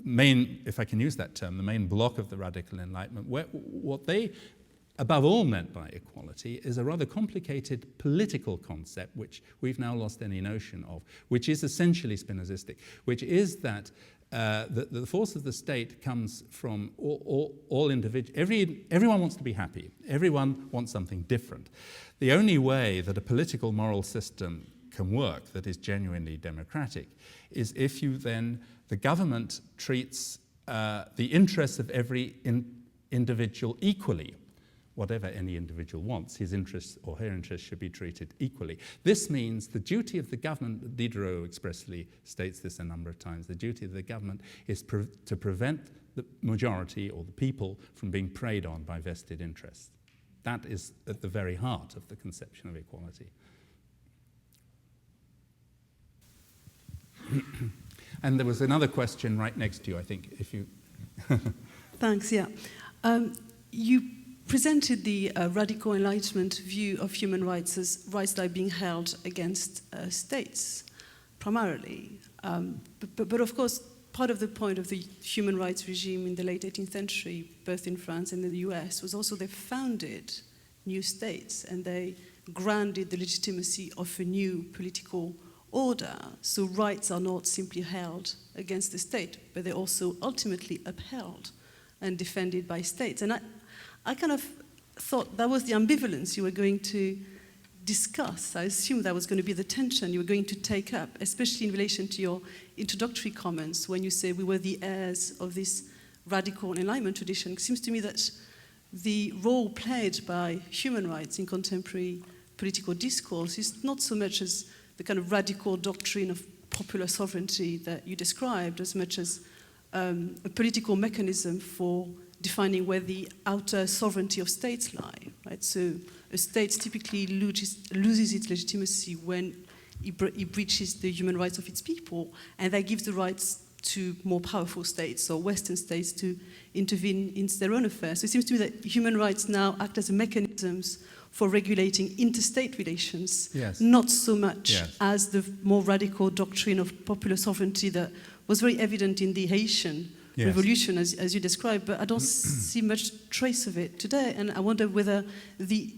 main, if I can use that term, the main block of the radical Enlightenment, what they above all meant by equality is a rather complicated political concept which we've now lost any notion of, which is essentially Spinozistic, which is that the force of the state comes from all individuals. Everyone wants to be happy. Everyone wants something different. The only way that a political moral system can work that is genuinely democratic is if the government treats the interests of every individual equally. Whatever any individual wants, his interests or her interests should be treated equally. This means the duty of the government, Diderot expressly states this a number of times, the duty of the government is to prevent the majority or the people from being preyed on by vested interests. That is at the very heart of the conception of equality. And there was another question right next to you, I think, if you... Thanks, yeah. You presented the radical Enlightenment view of human rights as rights that are being held against states, primarily. But of course, part of the point of the human rights regime in the late 18th century, both in France and in the US, was also they founded new states and they granted the legitimacy of a new political order. So rights are not simply held against the state, but they're also ultimately upheld and defended by states. And I kind of thought that was the ambivalence you were going to discuss. I assumed that was going to be the tension you were going to take up, especially in relation to your introductory comments when you say we were the heirs of this radical Enlightenment tradition. It seems to me that the role played by human rights in contemporary political discourse is not so much as the kind of radical doctrine of popular sovereignty that you described, as much as a political mechanism for defining where the outer sovereignty of states lie, right? So a state typically loses its legitimacy when it breaches the human rights of its people, and that gives the rights to more powerful states or Western states to intervene in their own affairs. So it seems to me that human rights now act as mechanisms for regulating interstate relations, yes. not so much yes. as the more radical doctrine of popular sovereignty that was very evident in the Haitian yes. revolution, as you described, but I don't see much trace of it today, and I wonder whether the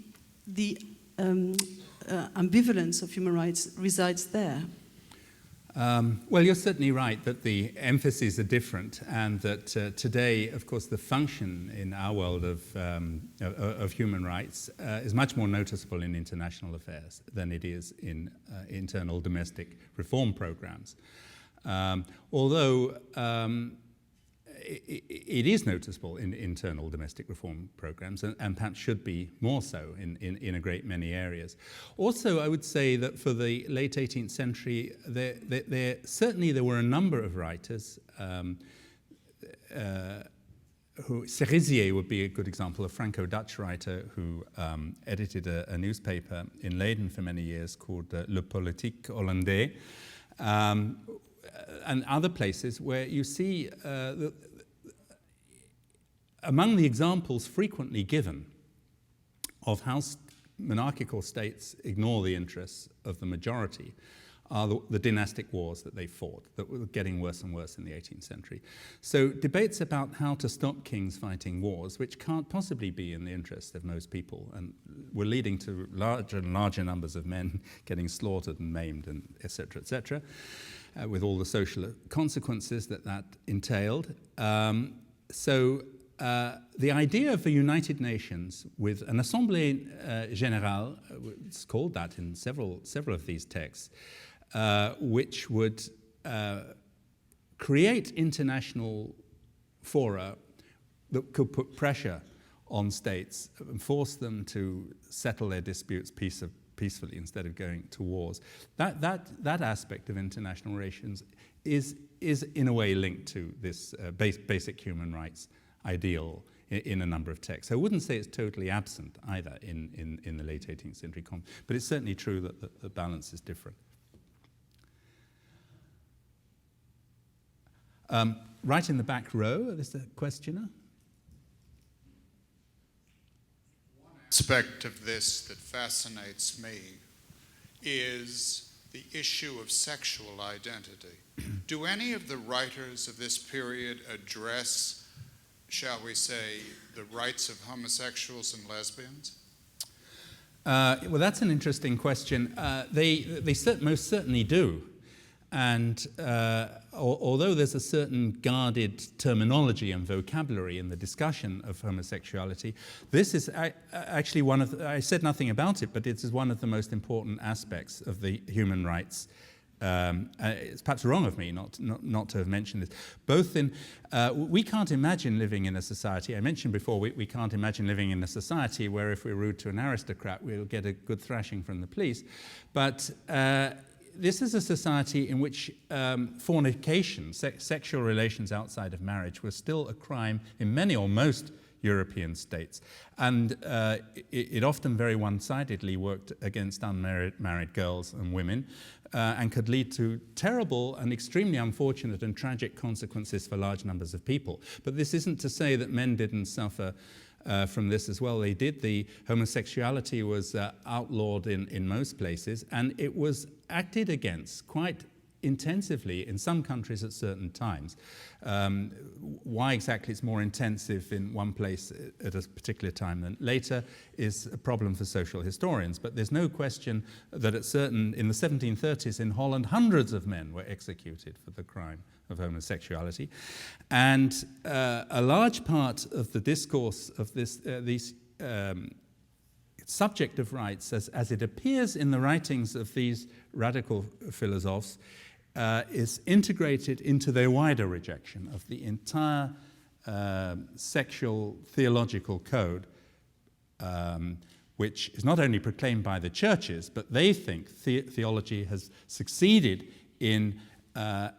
ambivalence of human rights resides there. Well, you're certainly right that the emphases are different, and that today, of course, the function in our world of human rights is much more noticeable in international affairs than it is in internal domestic reform programs. Although it is noticeable in internal domestic reform programs, and perhaps should be more so in a great many areas. Also, I would say that for the late 18th century, certainly there were a number of writers who, Cerisier would be a good example, a Franco-Dutch writer who edited a newspaper in Leiden for many years called Le Politique Hollandais, and other places where you see among the examples frequently given of how monarchical states ignore the interests of the majority are the dynastic wars that they fought, that were getting worse and worse in the 18th century. So debates about how to stop kings fighting wars, which can't possibly be in the interest of most people, and were leading to larger and larger numbers of men getting slaughtered and maimed, and et cetera, with all the social consequences that entailed. The idea of the United Nations with an Assemblée Générale, it's called that in several of these texts, which would create international fora that could put pressure on states and force them to settle their disputes peacefully instead of going to wars. That aspect of international relations is in a way linked to this basic human rights ideal in a number of texts. So I wouldn't say it's totally absent either in the late 18th century, but it's certainly true that the balance is different. Right in the back row, there's a questioner. One aspect of this that fascinates me is the issue of sexual identity. Do any of the writers of this period address, shall we say, the rights of homosexuals and lesbians? Well, that's an interesting question. They most certainly do. And although there's a certain guarded terminology and vocabulary in the discussion of homosexuality, this is actually one of I said nothing about it, but it is one of the most important aspects of the human rights. It's perhaps wrong of me not to have mentioned this. Both in, we can't imagine living in a society, I mentioned before, we can't imagine living in a society where if we're rude to an aristocrat, we'll get a good thrashing from the police. But this is a society in which fornication, sexual relations outside of marriage, was still a crime in many or most European states. And it often very one-sidedly worked against unmarried girls and women and could lead to terrible and extremely unfortunate and tragic consequences for large numbers of people. But this isn't to say that men didn't suffer from this as well. They did. The homosexuality was outlawed in most places, and it was acted against quite intensively in some countries at certain times. Why exactly it's more intensive in one place at a particular time than later is a problem for social historians, but there's no question that in the 1730s in Holland, hundreds of men were executed for the crime of homosexuality. And a large part of the discourse of these subject of rights, as it appears in the writings of these radical philosophers, is integrated into their wider rejection of the entire sexual theological code, which is not only proclaimed by the churches, but they think theology has succeeded in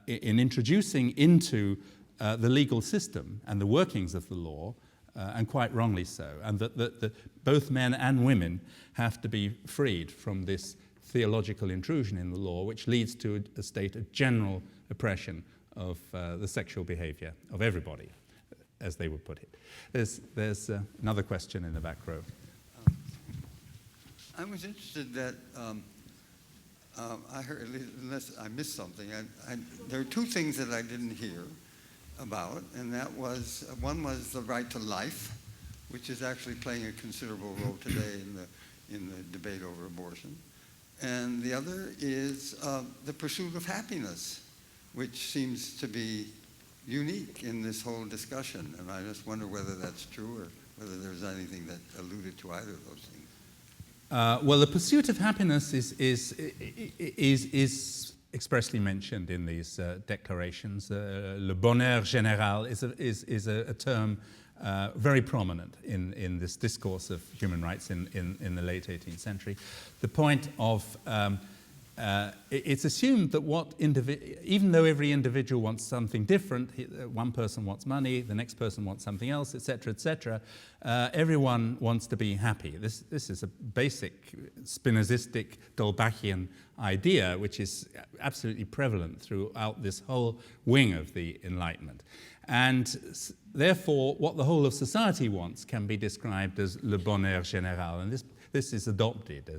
introducing into the legal system and the workings of the law and quite wrongly so, and that both men and women have to be freed from this theological intrusion in the law, which leads to a state of general oppression of the sexual behavior of everybody, as they would put it. There's another question in the back row. I was interested that I heard, unless I missed something, there are two things that I didn't hear about, and that was, one was the right to life, which is actually playing a considerable role today in the debate over abortion. And the other is the pursuit of happiness, which seems to be unique in this whole discussion. And I just wonder whether that's true or whether there's anything that alluded to either of those things. Well, the pursuit of happiness is expressly mentioned in these declarations. Le bonheur général is a term very prominent in this discourse of human rights in the late 18th century. The point of it's assumed that even though every individual wants something different, one person wants money, the next person wants something else, etc., everyone wants to be happy. This is a basic Spinozistic Dolbachian idea, which is absolutely prevalent throughout this whole wing of the Enlightenment. And therefore, what the whole of society wants can be described as le bonheur général, and this is adopted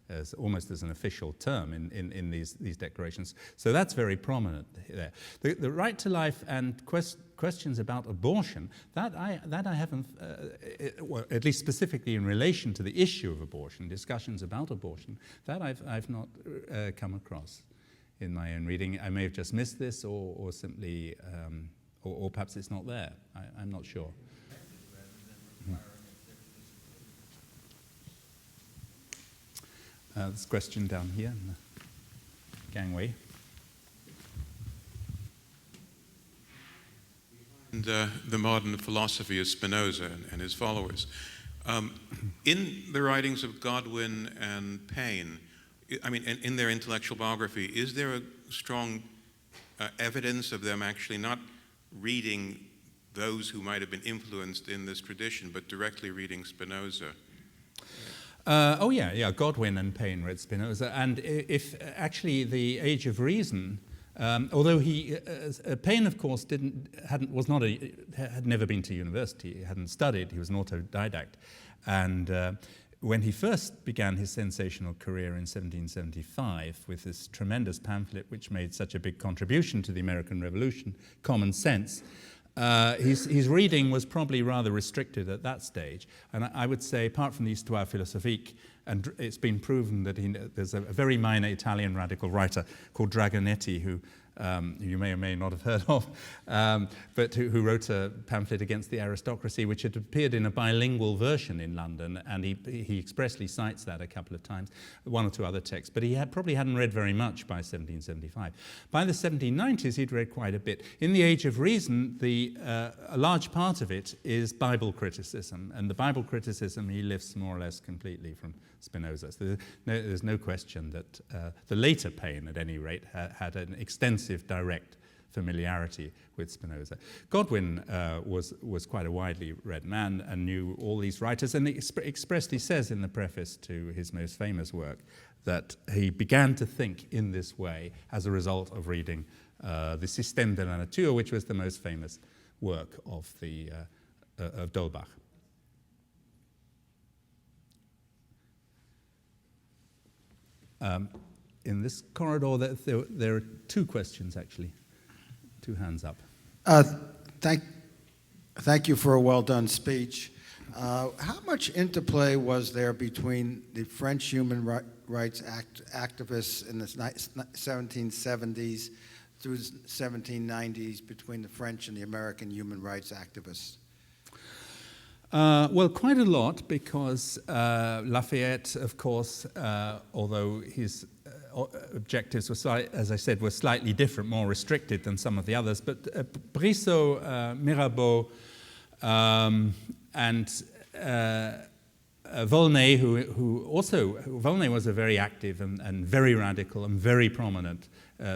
as almost as an official term in these declarations. So that's very prominent there. The right to life and questions about abortion, that I haven't, well, at least specifically in relation to the issue of abortion, discussions about abortion, that I've not come across in my own reading. I may have just missed this, or simply, or perhaps it's not there. I'm not sure. This question down here in the gangway. And the modern philosophy of Spinoza and his followers. In the writings of Godwin and Paine, I mean, in their intellectual biography, is there a strong evidence of them actually not reading those who might have been influenced in this tradition, but directly reading Spinoza? Oh yeah, Godwin and Paine read Spinoza, and if actually the Age of Reason, although Paine, of course, had never been to university, he hadn't studied, he was an autodidact, and when he first began his sensational career in 1775 with this tremendous pamphlet which made such a big contribution to the American Revolution, Common Sense, his reading was probably rather restricted at that stage. And I would say, apart from the Histoire philosophique, and it's been proven that there's a very minor Italian radical writer called Dragonetti, who you may or may not have heard of, but who wrote a pamphlet against the aristocracy, which had appeared in a bilingual version in London, and he expressly cites that a couple of times, one or two other texts, but he probably hadn't read very much by 1775. By the 1790s, he'd read quite a bit. In the Age of Reason, a large part of it is Bible criticism, and the Bible criticism he lifts more or less completely from Spinoza. So there's no question that the later Paine, at any rate, had an extensive direct familiarity with Spinoza. Godwin was quite a widely read man and knew all these writers, and expressly says in the preface to his most famous work that he began to think in this way as a result of reading the Système de la Nature, which was the most famous work of D'Holbach. In this corridor, there are two questions, actually. Two hands up. Thank you for a well-done speech. How much interplay was there between the French human rights activists in the 1770s through the 1790s between the French and the American human rights activists? Well, quite a lot, because Lafayette, of course, although his objectives were, as I said, were slightly different, more restricted than some of the others, but Brissot, Mirabeau, and Volney, Volney was a very active and very radical and very prominent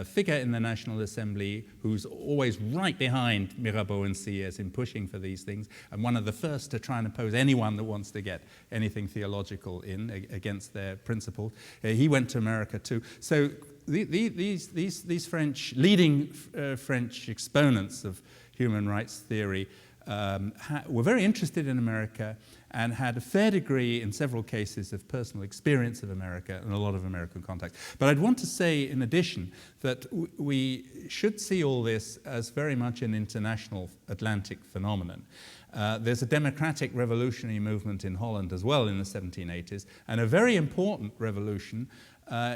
figure in the National Assembly, who's always right behind Mirabeau and Sieyès in pushing for these things, and one of the first to try and oppose anyone that wants to get anything theological in against their principles. He went to America too. So these French, leading French exponents of human rights theory were very interested in America and had a fair degree, in several cases, of personal experience of America and a lot of American contacts. But I'd want to say, in addition, that we should see all this as very much an international Atlantic phenomenon. There's a democratic revolutionary movement in Holland as well in the 1780s, and a very important revolution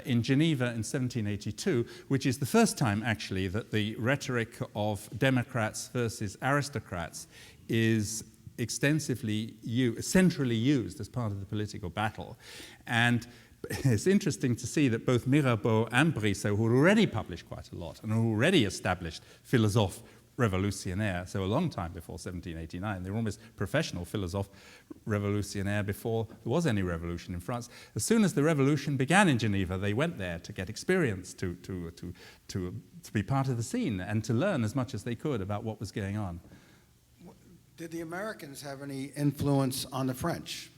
in Geneva in 1782, which is the first time, actually, that the rhetoric of democrats versus aristocrats is extensively centrally used as part of the political battle. And it's interesting to see that both Mirabeau and Brissot, who had already published quite a lot and who already established philosophe révolutionnaire, so a long time before 1789, they were almost professional philosophe révolutionnaire before there was any revolution in France. As soon as the revolution began in Geneva, they went there to get experience, to be part of the scene and to learn as much as they could about what was going on. Did the Americans have any influence on the French?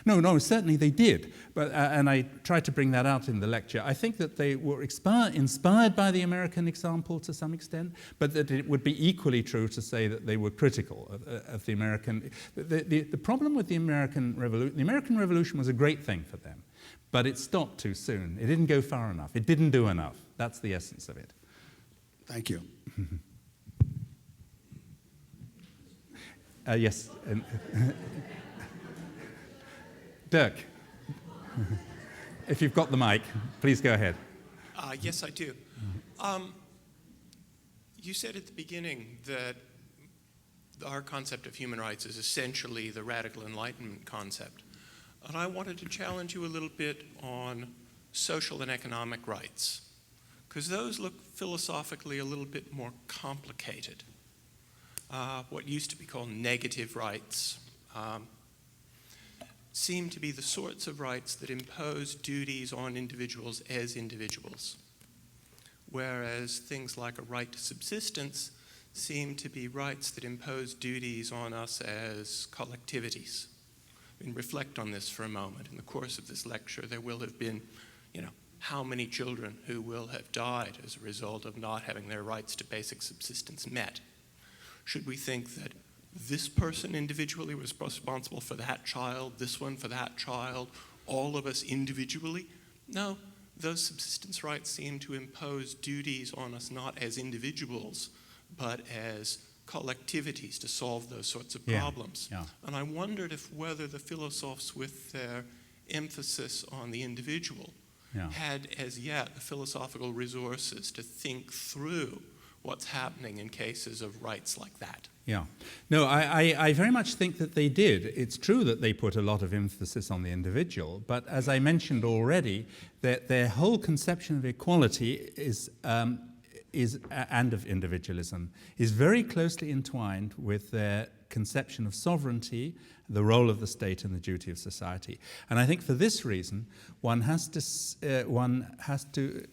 No, certainly they did. But, and I tried to bring that out in the lecture. I think that they were inspired by the American example to some extent, but that it would be equally true to say that they were critical of the American. The problem with the American Revolution was a great thing for them, but it stopped too soon. It didn't go far enough. It didn't do enough. That's the essence of it. Thank you. Yes. Dirk, if you've got the mic, please go ahead. Yes, I do. You said at the beginning that our concept of human rights is essentially the radical Enlightenment concept. And I wanted to challenge you a little bit on social and economic rights, because those look philosophically a little bit more complicated. What used to be called negative rights seem to be the sorts of rights that impose duties on individuals as individuals, whereas things like a right to subsistence seem to be rights that impose duties on us as collectivities. I mean, reflect on this for a moment. In the course of this lecture, there will have been, how many children who will have died as a result of not having their rights to basic subsistence met. Should we think that this person individually was responsible for that child, this one for that child, all of us individually? No, those subsistence rights seem to impose duties on us not as individuals, but as collectivities to solve those sorts of problems. Yeah. And I wondered whether the philosophers, with their emphasis on the individual, had as yet the philosophical resources to think through what's happening in cases of rights like that. Yeah. No, I very much think that they did. It's true that they put a lot of emphasis on the individual, but as I mentioned already, their whole conception of equality and of individualism is very closely entwined with their conception of sovereignty, the role of the state and the duty of society. And I think for this reason, one has to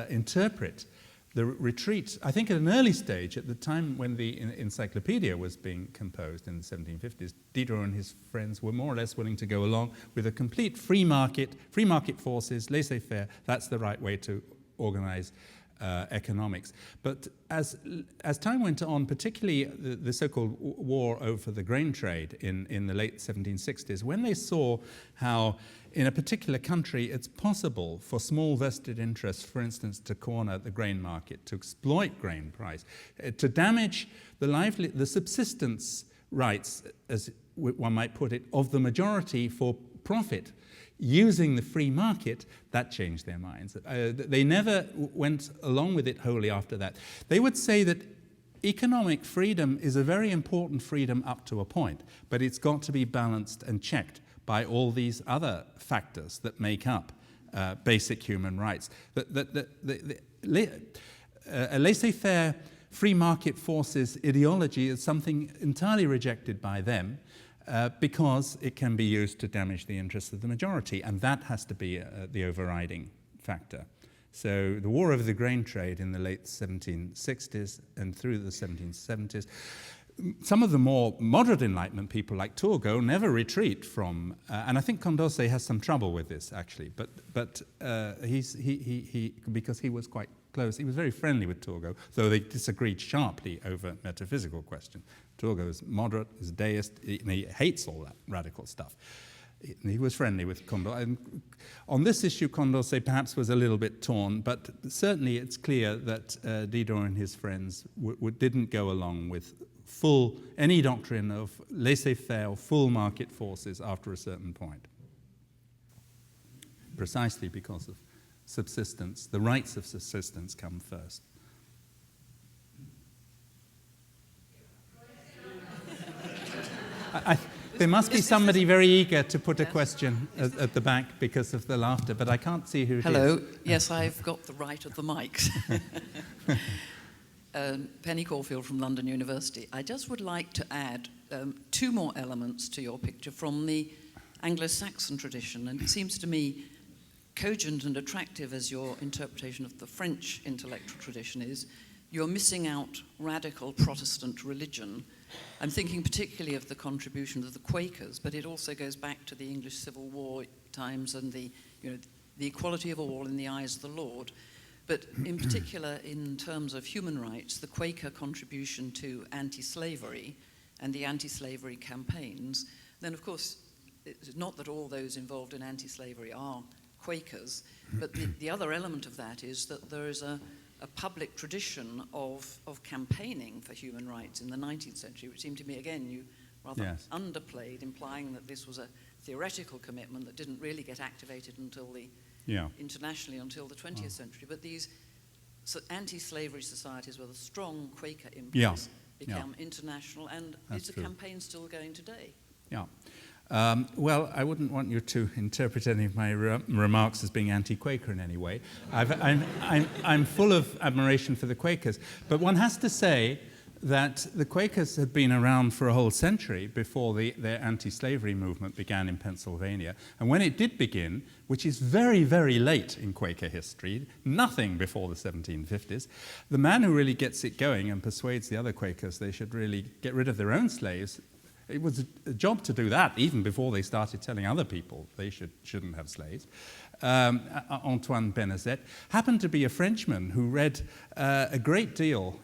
interpret the retreat, I think at an early stage, at the time when the encyclopedia was being composed in the 1750s, Diderot and his friends were more or less willing to go along with a complete free market forces, laissez-faire. That's the right way to organize economics. But as time went on, particularly the so-called war over the grain trade in the late 1760s, when they saw how in a particular country it's possible for small vested interests, for instance, to corner the grain market, to exploit grain price, to damage the subsistence rights, as one might put it, of the majority for profit, using the free market, that changed their minds. They never went along with it wholly after that. They would say that economic freedom is a very important freedom up to a point, but it's got to be balanced and checked by all these other factors that make up basic human rights. A laissez-faire free market forces ideology is something entirely rejected by them. because it can be used to damage the interests of the majority, and that has to be the overriding factor. So the war over the grain trade in the late 1760s and through the 1770s, some of the more moderate Enlightenment people like Turgot never retreat from, and I think Condorcet has some trouble with this actually, but he because he was quite close, he was very friendly with Turgot, though they disagreed sharply over metaphysical questions. Turgot is moderate, is deist, he hates all that radical stuff. He was friendly with Condorcet. And on this issue, Condorcet perhaps was a little bit torn, but certainly it's clear that Diderot and his friends didn't go along with any doctrine of laissez-faire or full market forces after a certain point. Precisely because of subsistence, the rights of subsistence come first. There must be somebody very eager to put a question at the back because of the laughter, but I can't see who it is. Hello. Yes, I've got the right of the mics. Penny Caulfield from London University. I just would like to add two more elements to your picture from the Anglo-Saxon tradition, and it seems to me cogent and attractive as your interpretation of the French intellectual tradition is. You're missing out radical Protestant religion. I'm thinking particularly of the contribution of the Quakers, but it also goes back to the English Civil War times and the equality of all in the eyes of the Lord. But in particular, in terms of human rights, the Quaker contribution to anti-slavery and the anti-slavery campaigns, then of course, it's not that all those involved in anti-slavery are Quakers, but the other element of that is that there is a public tradition of campaigning for human rights in the 19th century, which seemed to me, again, you rather underplayed, implying that this was a theoretical commitment that didn't really get activated until internationally until the 20th century. But these anti-slavery societies with a strong Quaker impulse become international, and is the campaign still going today? Yeah. Well, I wouldn't want you to interpret any of my remarks as being anti-Quaker in any way. I'm full of admiration for the Quakers, but one has to say that the Quakers had been around for a whole century before their anti-slavery movement began in Pennsylvania. And when it did begin, which is very, very late in Quaker history, nothing before the 1750s, the man who really gets it going and persuades the other Quakers they should really get rid of their own slaves, it was a job to do that even before they started telling other people they shouldn't have slaves. Antoine Benazet happened to be a Frenchman who read a great deal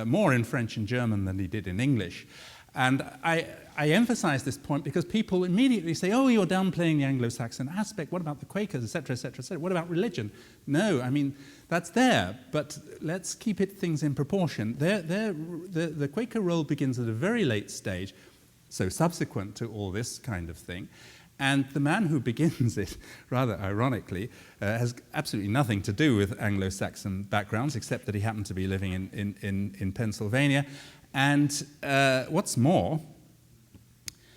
more in French and German than he did in English. And I emphasize this point because people immediately say, oh, you're downplaying the Anglo-Saxon aspect. What about the Quakers, etc., etc., etc.? What about religion? No, I mean, that's there, but let's keep things in proportion. The Quaker role begins at a very late stage, so subsequent to all this kind of thing. And the man who begins it, rather ironically, has absolutely nothing to do with Anglo-Saxon backgrounds, except that he happened to be living in Pennsylvania. And what's more,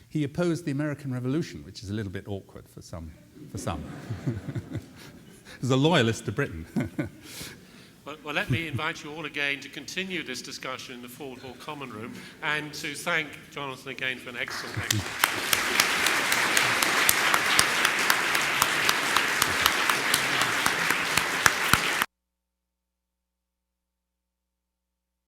he opposed the American Revolution, which is a little bit awkward for some. He's a loyalist to Britain. Well, let me invite you all again to continue this discussion in the Ford Hall Common Room and to thank Jonathan again for an excellent lecture.